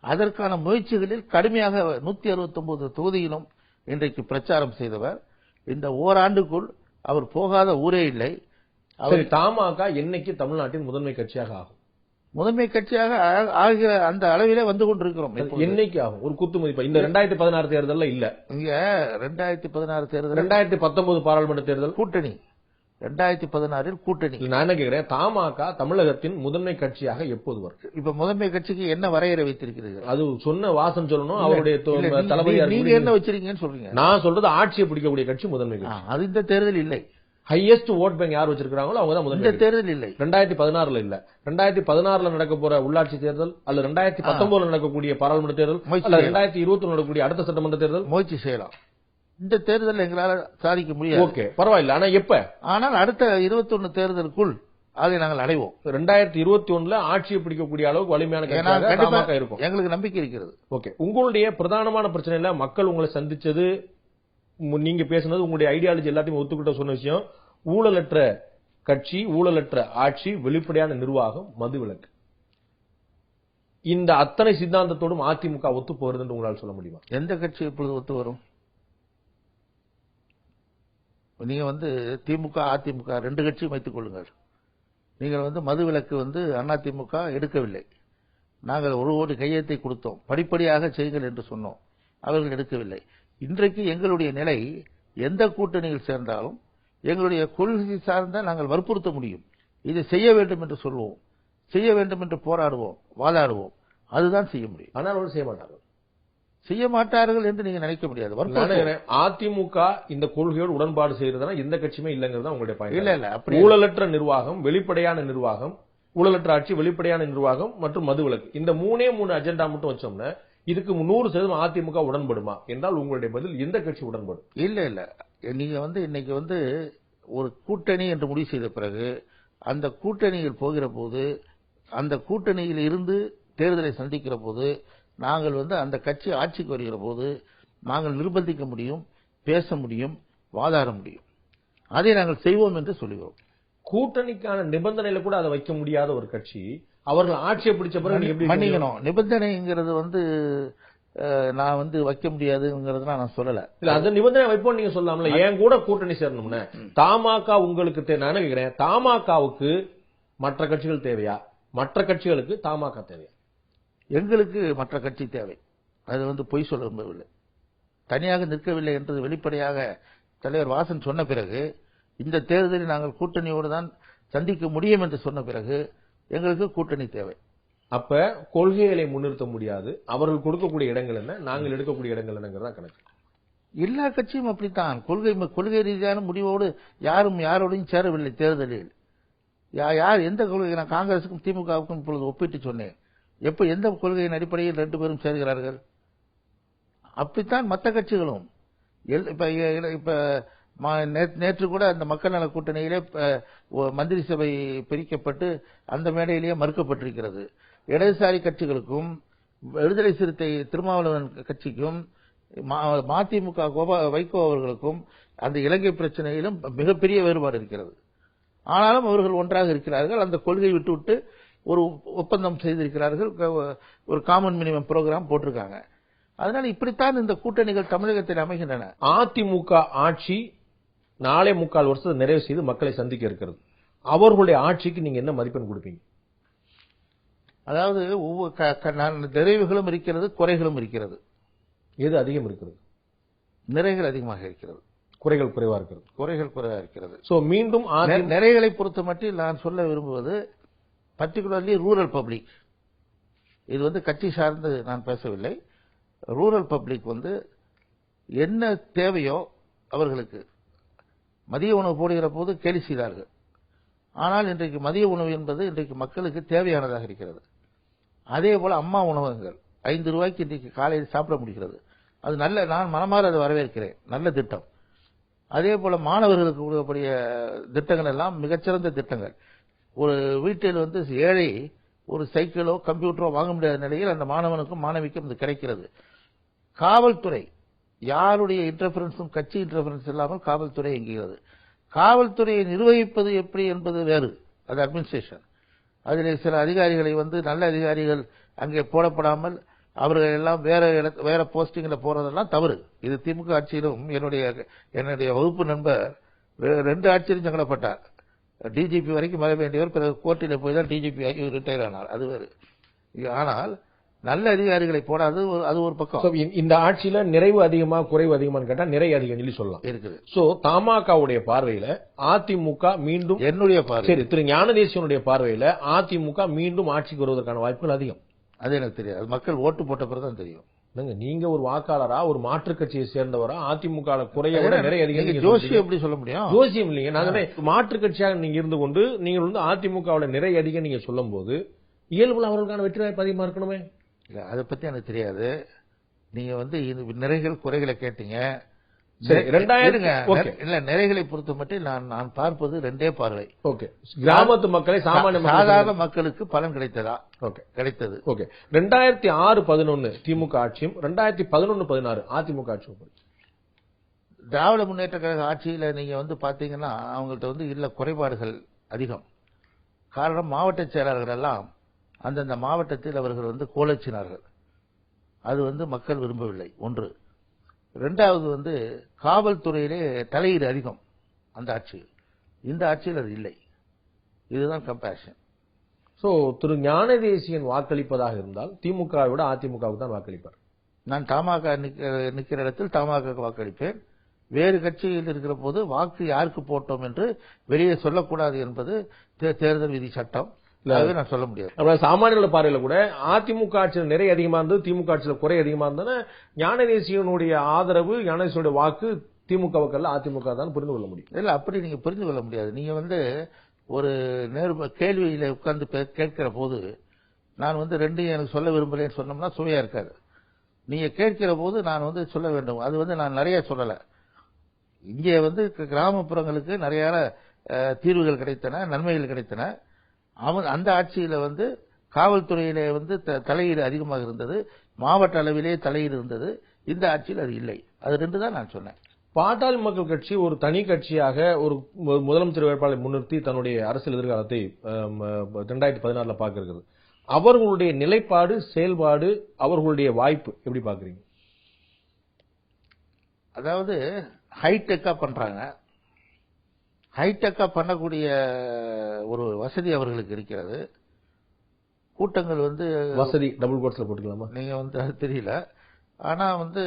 அதற்கான முயற்சிகளில் கடுமையாக 169 தொகுதியிலும் இன்றைக்கு பிரச்சாரம் செய்தவர். இந்த ஓராண்டுக்குள் அவர் போகாத ஊரே இல்லை. தமாக என்னைக்கு தமிழ்நாட்டின் முதன்மை கட்சியாக ஆகும்? முதன்மை கட்சியாக ஆகிற அந்த அளவிலே வந்து கொண்டிருக்கிறோம். என்னைக்கு ஆகும்? ஒரு குத்து மதிப்பா இந்த 2016 தேர்தல் இல்ல, இங்க 2016 தேர்தல் 2019 பாராளுமன்ற தேர்தல் கூட்டணி 2016 கூட்டணி. நான் என்ன கேக்குறேன், தமாக தமிழகத்தின் முதன்மை கட்சியாக எப்போது வரும்? இப்ப முதன்மை கட்சிக்கு என்ன வரையறை வைத்திருக்கிறீர்கள்? அது சொன்ன வாசன் சொல்லணும். அவருடைய நீங்க என்ன வச்சிருக்கீங்கன்னு சொல்றீங்க. நான் சொல்றது ஆட்சியை பிடிக்கக்கூடிய கட்சி முதன்மை கட்சி. அது இந்த தேர்தல் இல்லை. ஹையஸ்ட் ஓட் பேங்க் யார் வச்சிருக்காங்களோ அவங்க தான் முதன்மை. தேர்தல் இல்லை. 2016 இல்ல, 2016 நடக்க போற உள்ளாட்சி தேர்தல் அல்ல 2019 நடக்கக்கூடிய பாராளுமன்ற தேர்தல் அல்ல 2020 நடக்கக்கூடிய அடுத்த சட்டமன்ற தேர்தல் முயற்சி செய்யலாம். இந்த தேர்தல் எங்களால சாதிக்க முடியாது. ஓகே, பரவாயில்ல. ஆனா எப்ப? ஆனால் அடுத்த 21 தேர்தலுக்குள் அதை நாங்கள் அடைவோம். 2021 ஆட்சியை பிடிக்கக்கூடிய அளவுக்கு வலிமையான கட்சியாக இருக்கும். எங்களுக்கு நம்பிக்கை இருக்கிறது. ஓகே, உங்களுடைய பிரதானமான பிரச்சனையில மக்கள் உங்களை சந்திச்சது, நீங்க பேசுனது, உங்களுடைய ஐடியாலஜி எல்லாத்தையும் ஒத்துக்கிட்ட சொன்ன விஷயம் ஊழலற்ற கட்சி, ஊழலற்ற ஆட்சி, வெளிப்படையான நிர்வாகம், மதுவிலக்கு. இந்த அத்தனை சித்தாந்தத்தோடும் அதிமுக ஒத்து போறது என்று உங்களால் சொல்ல முடியுமா? எந்த கட்சி எப்பொழுது ஒத்து வரும்? நீங்க திமுக அதிமுக 2 கட்சியும் வைத்துக் கொள்ளுங்கள். நீங்கள் மதுவிலக்கு அதிமுக எடுக்கவில்லை. நாங்கள் ஒரு கையெழுத்தை கொடுத்தோம், படிப்படியாக செய்யுங்கள் என்று சொன்னோம். அவர்கள் எடுக்கவில்லை. இன்றைக்கு எங்களுடைய நிலை எந்த கூட்டணியில் சேர்ந்தாலும் எங்களுடைய கொள்கை சார்ந்த நாங்கள் வற்புறுத்த முடியும். இதை செய்ய வேண்டும் என்று சொல்வோம், செய்ய வேண்டும் என்று போராடுவோம், வாதாடுவோம். அதுதான் செய்ய முடியும். ஆனால் அவர்கள் செய்ய மாட்டார்கள் என்று நீங்க நினைக்க முடியாது. அதிமுக இந்த கொள்கையோடு உடன்பாடு செய்யறதுனா எந்த கட்சியுமே இல்லங்கிறது உங்களுடைய பாயிண்ட். இல்ல, ஊழலற்ற நிர்வாகம், வெளிப்படையான நிர்வாகம், ஊழலற்ற ஆட்சி, வெளிப்படையான நிர்வாகம் மற்றும் மதுவிலக்கு, இந்த 3 அஜெண்டா மட்டும் வச்சோம்னா இதுக்கு 100% அதிமுக உடன்படுமா என்றால் உங்களுடைய பதில் எந்த கட்சி உடன்படும்? இல்ல, நீங்க இன்னைக்கு ஒரு கூட்டணி என்று முடிவு செய்த பிறகு அந்த கூட்டணியில் போகிற போது, அந்த கூட்டணியில் இருந்து தேர்தலை சந்திக்கிற போது, நாங்கள் அந்த கட்சி ஆட்சிக்கு வருகிற போது நாங்கள் நிர்பந்திக்க முடியும், பேச முடியும், வாதாட முடியும். அதை நாங்கள் செய்வோம் என்று சொல்லுவோம். கூட்டணிக்கான நிபந்தனையில கூட அதை வைக்க முடியாத ஒரு கட்சி அவர்கள் ஆட்சியை பிடிச்ச பிறகு மன்னிக்கணும். நிபந்தனைங்கிறது நான் வைக்க முடியாதுங்கிறது நான் சொல்லல. இல்ல, அந்த நிபந்தனை வைப்போம் நீங்க சொல்லலாம்ல. ஏன் கூட கூட்டணி சேரணும்னு தமாக உங்களுக்கு நான் கேக்குறேன், தமாகவுக்கு மற்ற கட்சிகள் தேவையா, மற்ற கட்சிகளுக்கு தமாக தேவையா? எங்களுக்கு மற்ற கட்சி தேவை. அது பொய் சொல்ல விரும்பவில்லை, தனியாக நிற்கவில்லை என்றது வெளிப்படையாக தலைவர் வாசன் சொன்ன பிறகு, இந்த தேர்தலில் நாங்கள் கூட்டணியோடு தான் சந்திக்க முடியும் என்று சொன்ன பிறகு எங்களுக்கு கூட்டணி தேவை. அப்ப கொள்கைகளை முன்னிறுத்த முடியாது, அவர்கள் கொடுக்கக்கூடிய இடங்கள் என்ன, நாங்கள் எடுக்கக்கூடிய இடங்கள் என்னங்கிறதா கணக்கு. எல்லா கட்சியும் அப்படித்தான். கொள்கை ரீதியான முடிவோடு யாரும் யாரோடையும் சேரவில்லை தேர்தலில். யார் எந்த கொள்கை, நான் காங்கிரசுக்கும் திமுகவுக்கும் இப்பொழுது ஒப்பிட்டு சொன்னேன். எப்ப எந்த கொள்கையின் அடிப்படையில் 2 பேரும் சேர்கிறார்கள்? அப்படித்தான் மற்ற கட்சிகளும். இப்ப நேற்று கூட அந்த மக்கள் நல கூட்டணியிலே மந்திரி சபை பிரிக்கப்பட்டு அந்த மேடையிலேயே மறுக்கப்பட்டிருக்கிறது. இடதுசாரி கட்சிகளுக்கும் விடுதலை சிறுத்தை திருமாவளவன் கட்சிக்கும் மதிமுக வைகோ அவர்களுக்கும் அந்த இலங்கை பிரச்சனையிலும் மிகப்பெரிய வேறுபாடு இருக்கிறது. ஆனாலும் அவர்கள் ஒன்றாக இருக்கிறார்கள். அந்த கொள்கை விட்டு ஒரு ஒப்பந்தம் செய்திருக்கிறார்கள், ஒரு காமன் மினிமம் புரோகிராம் போட்டிருக்காங்க. அதனால இப்படித்தான் இந்த கூட்டணிகள் தமிழகத்தில் அமைகின்றன. அதிமுக ஆட்சி நாளை 3/4 வருஷத்தை நிறைவு செய்து மக்களை சந்திக்க இருக்கிறது. அவர்களுடைய ஆட்சிக்கு நீங்க என்ன மதிப்பெண் கொடுப்பீங்க? அதாவது ஒவ்வொரு நிறைவுகளும் இருக்கிறது, குறைகளும் இருக்கிறது. எது அதிகம் இருக்கிறது? நிறைகள் அதிகமாக இருக்கிறது, குறைகள் குறைவா இருக்கிறது. குறைகள் குறைவாக இருக்கிறது. சோ மீண்டும் நிறைகளை பொறுத்த மட்டும் நான் சொல்ல விரும்புவது பர்டிகுலர்லி ரூரல் பப்ளிக். இது வந்து கட்சி சார்ந்து நான் பேசவில்லை. ரூரல் பப்ளிக் வந்து என்ன தேவையோ அவர்களுக்கு மதிய உணவு போடுகிற போது கேலி செய்தார்கள். ஆனால் இன்றைக்கு மதிய உணவு என்பது இன்றைக்கு மக்களுக்கு தேவையானதாக இருக்கிறது. அதே போல அம்மா உணவகங்கள் 5 ரூபாய்க்கு இன்றைக்கு காலையில் சாப்பிட முடிகிறது. அது நல்ல, நான் மனமாற அதை வரவேற்கிறேன், நல்ல திட்டம். அதே போல மாணவர்களுக்கு கொடுக்கக்கூடிய திட்டங்கள் எல்லாம் மிகச்சிறந்த திட்டங்கள். ஒரு வீட்டில் வந்து ஏழை ஒரு சைக்கிளோ கம்ப்யூட்டரோ வாங்க முடியாத நிலையில் அந்த மாணவனுக்கும் மாணவிக்கும் இது கிடைக்கிறது. காவல்துறை யாருடைய இன்டர்ஃபரன்ஸும் கட்சி இன்டர்ஃபரன்ஸ் இல்லாமல் காவல்துறை இயங்குகிறது. காவல்துறையை நிர்வகிப்பது எப்படி என்பது வேறு, அது அட்மினிஸ்ட்ரேஷன். அதில் சில அதிகாரிகளை வந்து நல்ல அதிகாரிகள் அங்கே போடப்படாமல் அவர்கள் எல்லாம் வேற போஸ்டிங்ல போறதெல்லாம் தவறு. இது திமுக ஆட்சியிலும் என்னுடைய வகுப்பு நண்பர் 2 ஆட்சியிலும் சங்கடப்பட்டார். டிஜிபி வரைக்கும் வர வேண்டியவர் பிறகு கோர்ட்டில் போய் தான் டிஜிபி ஆகி ரிட்டையர் ஆனார். அது வேறு. ஆனால் நல்ல அதிகாரிகளை போடாது, அது ஒரு பக்கம். இந்த ஆட்சியில நிறைவு அதிகமா குறைவு அதிகமான்னு கேட்டா நிறைய அதிகம் சொல்லி சொல்லலாம் இருக்குது. சோ தமாகவுடைய பார்வையில அதிமுக மீண்டும், என்னுடைய பார்வை, சரி திரு ஞானதேசியனுடைய பார்வையில அதிமுக மீண்டும் ஆட்சிக்கு வருவதற்கான வாய்ப்புகள் அதிகம். அது எனக்கு தெரியாது, மக்கள் ஓட்டு போட்ட பிறகுதான் தெரியும். நீங்க ஒரு வாக்காளரா, ஒரு மாற்றுக் கட்சியை சேர்ந்தவரா, அதிமுக குறைய விட நிறைய அதிகம் ஜோசியம் எப்படி சொல்ல முடியும்? ஜோசியம் இல்லைங்க. நாங்க மாற்றுக் கட்சியாக நீங்க இருந்து கொண்டு நீங்கள் வந்து அதிமுக நிறைய அதிகம் நீங்க சொல்லும் போது இயல்புல அவர்களுக்கான வெற்றி வாய்ப்பு அதிகமா இருக்கணுமே. இல்ல, அதை பத்தி எனக்கு தெரியாது. நீங்க வந்து நிறைகள் குறைகளை கேட்டீங்க. இல்ல, நிறைகளை பொறுத்த மட்டும் நான் பார்ப்பது 2 பார்வை. ஓகே, கிராமத்து மக்களை சாதாரண மக்களுக்கு பலன் கிடைத்ததா? ஓகே, கிடைத்தது. ஓகே, 2006-11 திமுக ஆட்சியும் 2011-16 அதிமுக ஆட்சியும் திராவிட முன்னேற்ற கழக ஆட்சியில நீங்க வந்து பாத்தீங்கன்னா அவங்கள்ட்ட வந்து இல்ல குறைபாடுகள் அதிகம். காரணம், மாவட்ட செயலாளர்கள் எல்லாம் அந்தந்த மாவட்டத்தில் அவர்கள் வந்து கோலச்சினார்கள். அது வந்து மக்கள் விரும்பவில்லை. ஒன்று. 2வது வந்து காவல்துறையிலே தலையீடு அதிகம் அந்த ஆட்சியில். இந்த ஆட்சியில் அது இல்லை. இதுதான் கம்பேரிசன். சோ திரு ஞானதேசியன் வாக்களிப்பதாக இருந்தால் திமுக விட அதிமுகவுக்கு தான் வாக்களிப்பார். நான் தமாக நிற்கிற இடத்தில் தமாக வாக்களிப்பேன். வேறு கட்சியில் இருக்கிற போது வாக்கு யாருக்கு போட்டோம் என்று வெளியே சொல்லக்கூடாது என்பது தேர்தல் விதி சட்டம். நான் சொல்ல முடியாது. சாமானிய பார்வையில கூட அதிமுக ஆட்சியில் நிறைய அதிகமா இருந்தது, திமுக ஆட்சியில் குறை அதிகமா இருந்ததுன்னா ஞானதேசியனுடைய ஆதரவு, ஞானதேசியனுடைய வாக்கு திமுகவுக்கு அல்ல அதிமுக தான் புரிந்து கொள்ள முடியும். இல்ல, அப்படி நீங்க புரிந்து கொள்ள முடியாது. நீங்க வந்து ஒரு கேள்வியில உட்கார்ந்து கேட்கிற போது நான் வந்து 2 எனக்கு சொல்ல விரும்புறேன்னு சொன்னோம்னா சுவையா இருக்காது. நீங்க கேட்கிற போது நான் வந்து சொல்ல வேண்டும். அது வந்து நான் நிறைய சொல்லல. இங்கே வந்து கிராமப்புறங்களுக்கு நிறைய தீர்வுகள் கிடைத்தன, நன்மைகள் கிடைத்தன. அந்த ஆட்சியில வந்து காவல்துறையிலே வந்து தலையீடு அதிகமாக இருந்தது, மாவட்ட அளவிலே தலையீடு இருந்தது. இந்த ஆட்சியில் அது இல்லை. அது 2 தான் நான் சொன்னேன். பாட்டாளி மக்கள் கட்சி ஒரு தனி கட்சியாக ஒரு முதலமைச்சர் வேட்பாளரை முன்னிறுத்தி தன்னுடைய அரசியல் எதிர்காலத்தை 2016 பார்க்கிறது. அவர்களுடைய நிலைப்பாடு, செயல்பாடு, அவர்களுடைய வாய்ப்பு எப்படி பாக்குறீங்க? அதாவது ஹைடெக்கா பண்றாங்க. ஹைடெக்கா பண்ணக்கூடிய ஒரு வசதி அவர்களுக்கு இருக்கிறது. கூட்டங்கள் வந்து வசதி டபுள் கோட்ஸ்ல போட்டுக்கலாமா? நீங்க வந்து அது தெரியல. ஆனா வந்து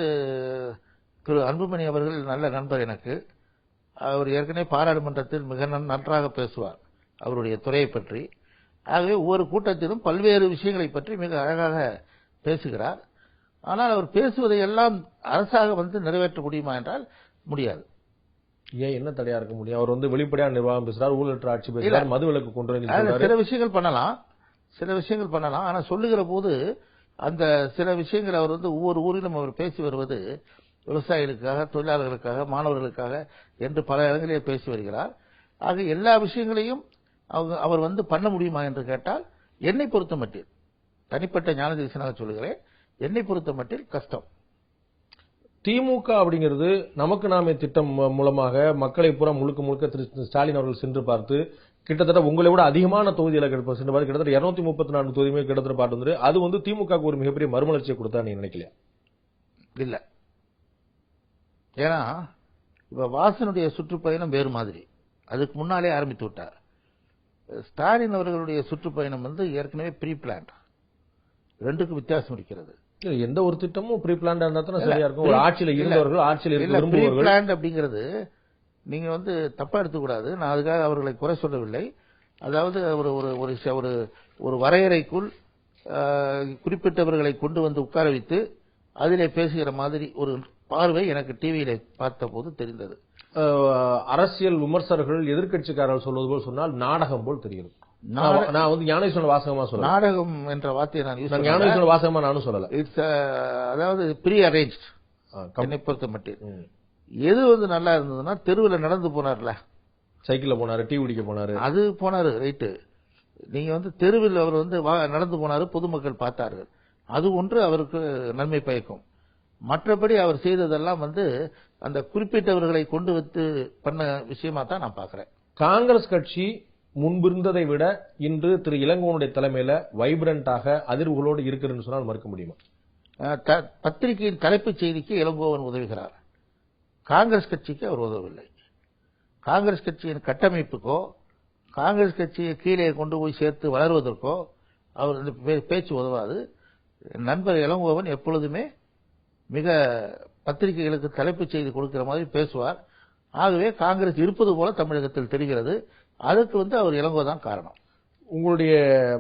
திரு அன்புமணி அவர்கள் நல்ல நண்பர் எனக்கு. அவர் ஏற்கனவே பாராளுமன்றத்தில் மிக நன்றாக பேசுவார் அவருடைய துறையை பற்றி. ஆகவே ஒவ்வொரு கூட்டத்திலும் பல்வேறு விஷயங்களை பற்றி மிக அழகாக பேசுகிறார். ஆனால் அவர் பேசுவதை எல்லாம் அரசாக வந்து நிறைவேற்ற முடியுமா என்றால் முடியாது. ஏன், என்ன தடையா இருக்க முடியும்? அவர் வந்து வெளிப்படையான நிர்வாகம் பேசுறார், ஊழலற்ற ஆட்சி பேசுறார், மதுவிலக்கு கொண்டு வந்து சில விஷயங்கள் பண்ணலாம். ஆனா சொல்லுகிற போது அந்த சில விஷயங்கள் அவர் வந்து ஒவ்வொரு ஊரிலும் அவர் பேசி வருவது விவசாயிகளுக்காக, தொழிலாளர்களுக்காக, மாணவர்களுக்காக என்று பல இடங்களிலே பேசி வருகிறார். ஆக எல்லா விஷயங்களையும் அவர் வந்து பண்ண முடியுமா என்று கேட்டால் என்னை பொறுத்த மட்டில், தனிப்பட்ட ஞானதேசனாக சொல்லுகிறேன், என்னை பொறுத்த மட்டில் கஷ்டம். திமுக அப்படிங்கிறது நமக்கு நாமே திட்டம் மூலமாக மக்களை பூரா முழுக்க முழுக்க திரு ஸ்டாலின் அவர்கள் சென்று பார்த்து கிட்டத்தட்ட உங்களை விட அதிகமான தொகுதிகளை சென்று பார்த்து கிட்டத்தட்ட 234 தொகுதியுமே கிட்டத்தட்ட பார்த்து வந்து அது வந்து திமுக ஒரு மிகப்பெரிய மறுமலர்ச்சியை கொடுத்தா நீங்க நினைக்கலையா? இல்ல. ஏன்னா இப்ப வாசனுடைய சுற்றுப்பயணம் வேறு மாதிரி, அதுக்கு முன்னாலே ஆரம்பித்து விட்டார். ஸ்டாலின் அவர்களுடைய சுற்றுப்பயணம் ஏற்கனவே ப்ரீ பிளான்ட். ரெண்டுக்கும் வித்தியாசம் இருக்கிறது. எந்த ஒரு திட்டமும் ப்ரீ பிளான்டா இருந்தா தான் சரியா இருக்கும். ஒரு ஆட்சியில இருந்தவர்கள் ஆட்சியில் இருக்க விரும்புபவர்கள். ப்ரீ பிளான்ட் அப்படிங்கிறது நீங்க தப்பா எடுத்துக்கூடாது. நான் அதுக்காக அவர்களை குறை சொல்லவில்லை. அதாவது ஒரு வரையறைக்குள் குறிப்பிட்டவர்களை கொண்டு வந்து உட்கார வைத்து அதிலே பேசுகிற மாதிரி ஒரு பார்வை எனக்கு டிவியில பார்த்த போது தெரிந்தது. அரசியல் விமர்சகர்கள் எதிர்க்கட்சிக்காரர்கள் சொல்வது போல் சொன்னால் நாடகம் போல் தெரிகிறது. நான் ஞானேஸ்வரன் வாசகமா சொல்ல, நாடகம் என்ற வார்த்தையை நான் ஞானேஸ்வரன் வாசகமா நானும் சொல்லல. இட்ஸ் அதாவது ப்ரீ அரேஞ்ச். என்னை பொறுத்த மட்டும் எது நல்லா இருந்ததுன்னா, தெருவில் நடந்து போனார்ல, சைக்கிள்ல போனாரு, டீ குடிக்க போனாரு, அது போனாரு ரைட்டு. நீங்க தெருவில் அவர் நடந்து போனாரு, பொதுமக்கள் பார்த்தார்கள், அது ஒன்று அவருக்கு நன்மை பயக்கும். மற்றபடி அவர் செய்ததெல்லாம் அந்த குறிப்பிட்டவர்களை கொண்டு வந்து பண்ண விஷயமா தான் நான் பாக்குறேன். காங்கிரஸ் கட்சி முன்பிருந்ததை விட இன்று திரு இளங்கோவனுடைய தலைமையில வைப்ரண்டாக அதிர்வுகளோடு இருக்குன்னு சொன்னால் மறுக்க முடியுமா? பத்திரிகையின் தலைப்புச் செய்திக்கு இளங்கோவன் உதவுகிறார், காங்கிரஸ் கட்சிக்கு அவர் உதவவில்லை. காங்கிரஸ் கட்சியின் கட்டமைப்புக்கோ காங்கிரஸ் கட்சியை கீழே கொண்டு போய் சேர்த்து வளர்வதற்கோ அவர் இந்த பேச்சு உதவாது. நண்பர் இளங்கோவன் எப்பொழுதுமே மிக பத்திரிகைகளுக்கு தலைப்புச் செய்தி கொடுக்கிற மாதிரி பேசுவார். ஆகவே காங்கிரஸ் இருப்பது போல தமிழகத்தில் தெரிகிறது. அதுக்கு அவர் இளங்கோ தான் காரணம். உங்களுடைய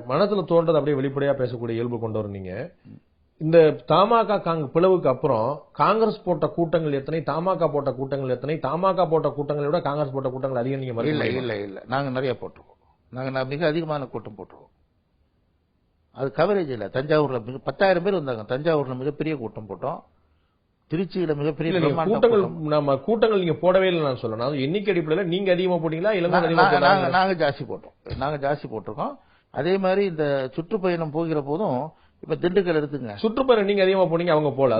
மனத்துல தோன்றது அப்படியே வெளிப்படையா பேசக்கூடிய இயல்பு கொண்டவர் நீங்க. இந்த தமாக பிளவுக்கு அப்புறம் காங்கிரஸ் போட்ட கூட்டங்கள் எத்தனை, தமாக போட்ட கூட்டங்கள் எத்தனை, தமாக போட்ட கூட்டங்களை விட காங்கிரஸ் போட்ட கூட்டங்கள் அதிகம்? நீங்க இல்ல நாங்க நிறைய போட்டிருக்கோம். நாங்க மிக அதிகமான கூட்டம் போட்டிருக்கோம். அது கவரேஜ் இல்ல. தஞ்சாவூர்ல 10,000 பேர் வந்தாங்க. தஞ்சாவூர்ல மிகப்பெரிய கூட்டம் போட்டோம். திருச்சியில மிகப்பெரிய கூட்டங்கள். நம்ம கூட்டங்கள் நீங்க போடவே இல்லை நான் சொல்றேன். எண்ணிக்கை அடிப்படையில் நீங்க அதிகமா போட்டீங்களா? நாங்க ஜாஸ்தி போட்டோம். நாங்க ஜாஸ்தி போட்டிருக்கோம். அதே மாதிரி இந்த சுற்றுப்பயணம் போகிற போதும் இப்ப திண்டுக்கல் எடுத்துங்க. சுற்றுப்பயணம் நீங்க அதிகமா போனீங்க, அவங்க போல.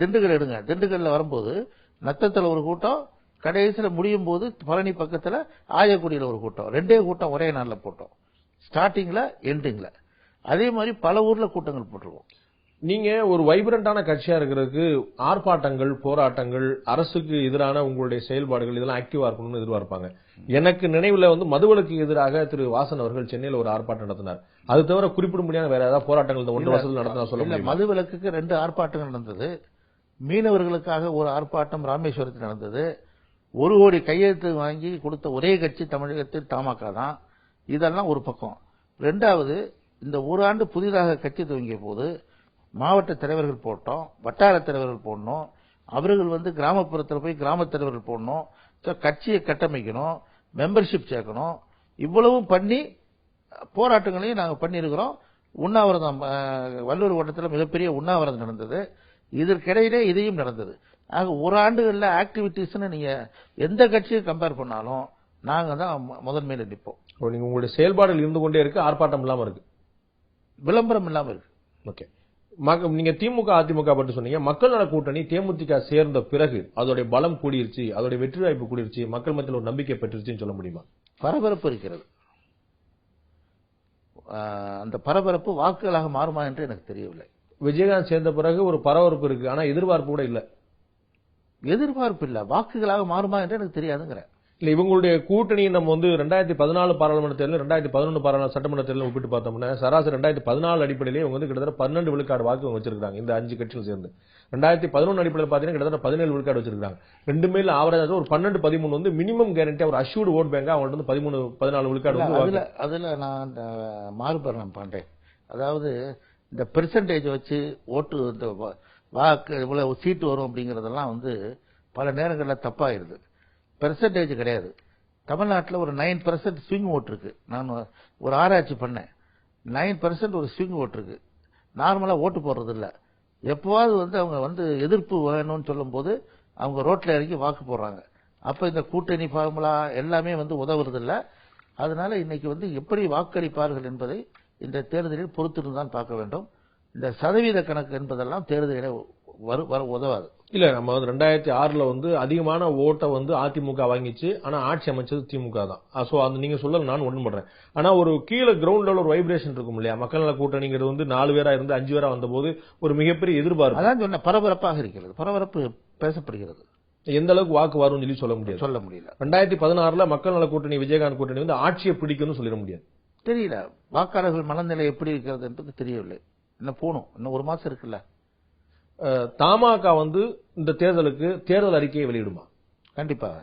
திண்டுக்கல் எடுங்க. திண்டுக்கல்ல வரும்போது நத்தத்துல ஒரு கூட்டம், கடைசியில முடியும் போது பழனி பக்கத்துல ஆயக்குடியில ஒரு கூட்டம். 2 கூட்டம் ஒரே நாள்ல போட்டோம், ஸ்டார்டிங்ல எண்டிங்ல. அதே மாதிரி பல ஊர்ல கூட்டங்கள் போட்டிருக்கோம். நீங்க ஒரு வைப்ரண்டான கட்சியா இருக்கிறதுக்கு ஆர்ப்பாட்டங்கள், போராட்டங்கள், அரசுக்கு எதிரான உங்களுடைய செயல்பாடுகள் இதெல்லாம் ஆக்டிவா இருக்கணும்னு எதிர்பார்ப்பாங்க. எனக்கு நினைவுல மதுவிலக்கு எதிராக திரு வாசன் அவர்கள் சென்னையில் ஒரு ஆர்ப்பாட்டம் நடத்தினார். அது தவிர குறிப்பிட முடியாத வேற ஏதாவது போராட்டங்கள் 1 வருஷத்துல நடத்தினா சொல்ல முடியும்? மதுவிலக்குக்கு 2 ஆர்ப்பாட்டங்கள் நடந்தது. மீனவர்களுக்காக ஒரு ஆர்ப்பாட்டம் ராமேஸ்வரத்தில் நடந்தது. 1 கோடி கையெழுத்து வாங்கி கொடுத்த ஒரே கட்சி தமிழகத்தில் தமாக தான். இதெல்லாம் ஒரு பக்கம். 2வது, இந்த ஒரு ஆண்டு புதிதாக கட்சி துவங்கிய போது மாவட்ட தலைவர்கள் போட்டோம், வட்டார தலைவர்கள் போடணும், அவர்கள் கிராமப்புறத்தில் போய் கிராம தலைவர்கள் போடணும், கட்சியை கட்டமைக்கணும், மெம்பர்ஷிப் சேர்க்கணும். இவ்வளவும் பண்ணி போராட்டங்களையும் நாங்கள் பண்ணியிருக்கிறோம். உண்ணாவிரதம், வள்ளூர் வட்டத்தில் மிகப்பெரிய உண்ணாவிரதம் நடந்தது. இதற்கிடையிலே இதையும் நடந்தது. ஆக ஒரு ஆண்டுகள்ல ஆக்டிவிட்டிஸ் நீங்க எந்த கட்சியை கம்பேர் பண்ணாலும் நாங்க தான் முதன்மையில நிற்போம். நீங்க உங்களுடைய செயல்பாடுகள் இருந்து கொண்டே இருக்கு, ஆர்ப்பாட்டம் இல்லாம இருக்கு, விளம்பரம் இல்லாம இருக்கு. ஓகே. நீங்க திமுக அதிமுக பற்றி சொன்னீங்க. மக்கள் நல கூட்டணி தேமுதிக சேர்ந்த பிறகு அதோட பலம் கூடிருச்சு, அதோட வெற்றி வாய்ப்பு கூடிருச்சு, மக்கள் மத்தியில் ஒரு நம்பிக்கை பெற்றுருச்சுன்னு சொல்ல முடியுமா? பரபரப்பு இருக்கிறது. அந்த பரபரப்பு வாக்குகளாக மாறுமா என்று எனக்கு தெரியவில்லை. விஜயகாந்த் சேர்ந்த பிறகு ஒரு பரபரப்பு இருக்கு, ஆனா எதிர்பார்ப்பு கூட இல்ல. எதிர்பார்ப்பு இல்ல, வாக்குகளாக மாறுமா என்று எனக்கு தெரியாதுங்கிற. இல்ல, இவங்களுடைய கூட்டணி நம்ம 2014 பாராளுமன்ற தேர்தல் 2011 சட்டமன்ற தேர்தல் ஒப்பிட்டு பார்த்தோம்னா சராசரி 2014 அடிப்படையிலே இவங்க கிட்டத்தட்ட 12 விழுக்காடு வாக்கு வச்சிருக்காங்க. இந்த 5 கட்சிகள் சேர்ந்து 2011 அடிப்படையில் பாத்தீங்கன்னா கிட்டத்தட்ட 17 விழுக்காடு வச்சிருக்காங்க. ரெண்டுமே ஆவரேஜ் ஒரு 12-13 மினிமம் கேரண்டியா ஒரு அஷ்யூர்டு ஓட் பேங்கா அவங்கள்ட்ட 13-14 விழுக்காடு. அதுல நான் மாறுபடுறேன் பண்றேன். அதாவது இந்த பெர்சன்டேஜ் வச்சு ஓட்டு, இந்த வாக்கு இவ்வளவு சீட்டு வரும் அப்படிங்கறதெல்லாம் பல நேரங்களில் தப்பாயிருது. பெர்சன்டேஜ் கிடையாது. தமிழ்நாட்டில் ஒரு 9% ஸ்விங் ஓட்டு இருக்கு. நான் ஒரு ஆராய்ச்சி பண்ணேன். 9% ஒரு ஸ்விங் ஓட்டு இருக்கு. நார்மலா ஓட்டு போடுறது இல்ல. எப்பவாவது அவங்க எதிர்ப்பு வேணும்னு சொல்லும் போது அவங்க ரோட்ல இறங்கி வாக்கு போடுறாங்க. அப்ப இந்த கூட்டணி ஃபார்முலா எல்லாமே உதவுறது இல்ல. அதனால இன்னைக்கு எப்படி வாக்களிப்பார்கள் என்பதை இந்த தேர்தலில் பொறுத்திருந்தான் பார்க்க வேண்டும். இந்த சதவீத கணக்கு என்பதெல்லாம் தேர்தலில் உதவாது. இல்ல நம்ம வந்து 2006ல வந்து அதிகமான ஓட்டை வந்து அதிமுக வாங்கிச்சு. ஆனா ஆட்சி அமைச்சது திமுக தான். சோ அந்த நீங்க சொல்ல நான் உடன்படுறேன். ஆனா ஒரு கீழ கிரவுண்ட் லெவல் ஒரு வைப்ரேஷன் இருக்கும் இல்லையா? மக்கள் நல கூட்டணிங்கிறது வந்து 4 பேரா இருந்து 5 பேரா வந்தபோது ஒரு மிகப்பெரிய எதிர்பார்ப்பு. அதான் சொன்ன பரபரப்பாக இருக்கிறது, பரபரப்பு பேசப்படுகிறது. எந்த அளவுக்கு வாக்கு வரும்னு சொல்லி சொல்ல முடியாது. சொல்ல முடியல. 2016ல மக்கள் நல கூட்டணி விஜயகாந்த் கூட்டணி வந்து ஆட்சியை பிடிக்கும்னு சொல்லிட முடியாது. தெரியல, வாக்காளர்கள் மனநிலை எப்படி இருக்கிறது என்பது தெரியவில்லை. இன்னும் போகணும், இன்னும் ஒரு மாசம் இருக்குல்ல. தமாக வந்து இந்த தேர்தலுக்கு தேர்தல் அறிக்கையை வெளியிடுமா? கண்டிப்பாக.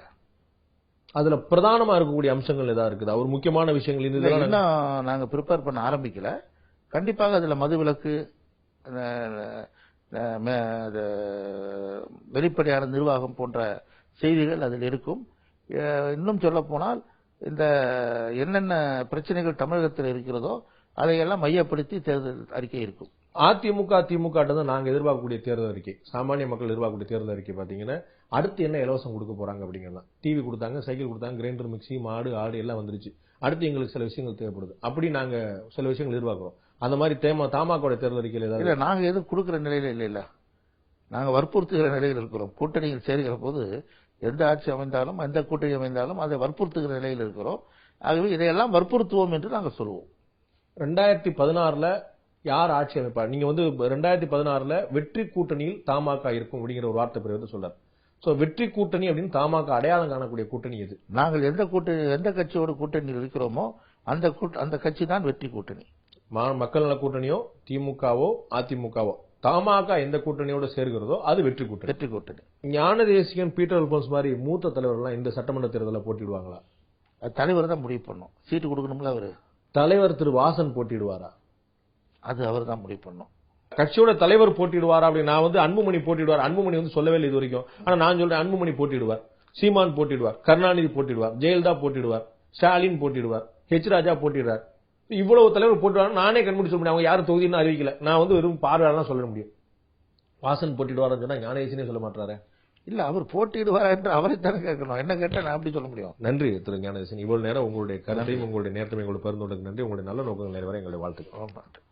அதுல பிரதானமா இருக்கக்கூடிய அம்சங்கள் ஏதாவது இருக்குதா? ஒரு முக்கியமான விஷயங்கள் இன்னும் நாங்க ப்ரிப்பேர் பண்ண ஆரம்பிக்கல. கண்டிப்பாக அதுல மதுவிலக்கு, வெளிப்படையான நிர்வாகம் போன்ற செய்திகள் அதில் இருக்கும். இன்னும் சொல்ல போனால் இந்த என்னென்ன பிரச்சனைகள் தமிழகத்தில் இருக்கிறதோ அதையெல்லாம் மையப்படுத்தி தேர்தல் அறிக்கை இருக்கும். அதிமுக திமுக நாங்க எதிர்பார்க்கக்கூடிய தேர்தல் அறிக்கை, சாமானிய மக்கள் எதிர்பார்க்கக்கூடிய தேர்தல் அறிக்கை பாத்தீங்கன்னா அடுத்து என்ன இலவசம் கொடுக்க போறாங்க அப்படிங்கிறது. டிவி கொடுத்தாங்க, சைக்கிள் கொடுத்தாங்க, கிரைண்டர், மிக்சி, மாடு, ஆடு எல்லாம் வந்துருச்சு. அடுத்து எங்களுக்கு சில விஷயங்கள் தேவைப்படுது. அப்படி நாங்க சில விஷயங்கள் எதிர்பார்க்கிறோம். அந்த மாதிரி தமாக தேர்தல் அறிக்கையில் ஏதாவது? இல்ல, நாங்க எதுவும் கொடுக்கிற நிலையில இல்ல. நாங்க வற்புறுத்துகிற நிலையில் இருக்கிறோம். கூட்டணியில் சேர்கிற போது எந்த ஆட்சி அமைந்தாலும் எந்த கூட்டணி அமைந்தாலும் அதை வற்புறுத்துகிற நிலையில் இருக்கிறோம். ஆகவே இதையெல்லாம் வற்புறுத்துவோம் என்று நாங்கள் சொல்லுவோம். 2016ல யார் ஆட்சி அமைப்பார்? நீங்க வந்து 2016ல வெற்றி கூட்டணியில் தமாக இருக்கும் அப்படிங்கிற ஒரு வார்த்தை பிறகு சொல்றாரு. சோ வெற்றி கூட்டணி அப்படின்னு தமாக அடையாளம் காணக்கூடிய கூட்டணி எது? நாங்கள் எந்த கட்சியோட கூட்டணியில் இருக்கிறோமோ அந்த கட்சி தான் வெற்றி கூட்டணி. மக்கள் நல கூட்டணியோ திமுகவோ அதிமுகவோ தமாக எந்த கூட்டணியோட சேர்கிறதோ அது வெற்றி கூட்டணி. வெற்றி கூட்டணி. ஞான தேசிகன், பீட்டர் அல்போன்ஸ் மாதிரி மூத்த தலைவர்கள் இந்த சட்டமன்ற தேர்தலில் போட்டிடுவாங்களா? தலைவர் தான் முடிவு பண்ணும். சீட்டு கொடுக்கணும்ல அவரு. தலைவர் திரு வாசன் போட்டிடுவாரா? அது அவர் தான் முடிவு பண்ணும். கட்சியோட தலைவர் போட்டிடுவாரா? அப்படி நான் வந்து அன்புமணி போட்டிடுவார். அன்புமணி வந்து சொல்லவே இல்லை இது வரைக்கும். ஆனா நான் சொல்றேன் அன்புமணி போட்டிடுவார், சீமான் போட்டிடுவார், கருணாநிதி போட்டிடுவார், ஜெயலலிதா போட்டிடுவார், ஸ்டாலின் போட்டிடுவார், ஹெச் ராஜா போட்டிடுவார். இவ்வளவு தலைவர் போட்டிடுவார். நானே கண்டுபிடிச்சு சொல்ல முடியும். அவங்க யாரும் தொகுதின்னு அறிவிக்கல. நான் வந்து வெறும் பார்வையாளர் சொல்ல முடியும். வாசன் போட்டிடுவார்னு சொன்னா ஞானேசனே சொல்ல மாட்டாரு. இல்ல, அவர் போட்டிடுவார் என்று அவரை தானே கேட்கணும். என்ன கேட்டா நான் அப்படி சொல்ல முடியும். நன்றி திரு ஞானேசன். இவ்வளவு நேரம் உங்களுடைய கருத்தையும் உங்களுடைய நேரத்தையும் எங்களுடைய பரிந்துரைக்கு நன்றி. உங்களுடைய நல்ல நோக்கங்கள் நிறைவேற எங்களுடைய வாழ்த்துக்கள்.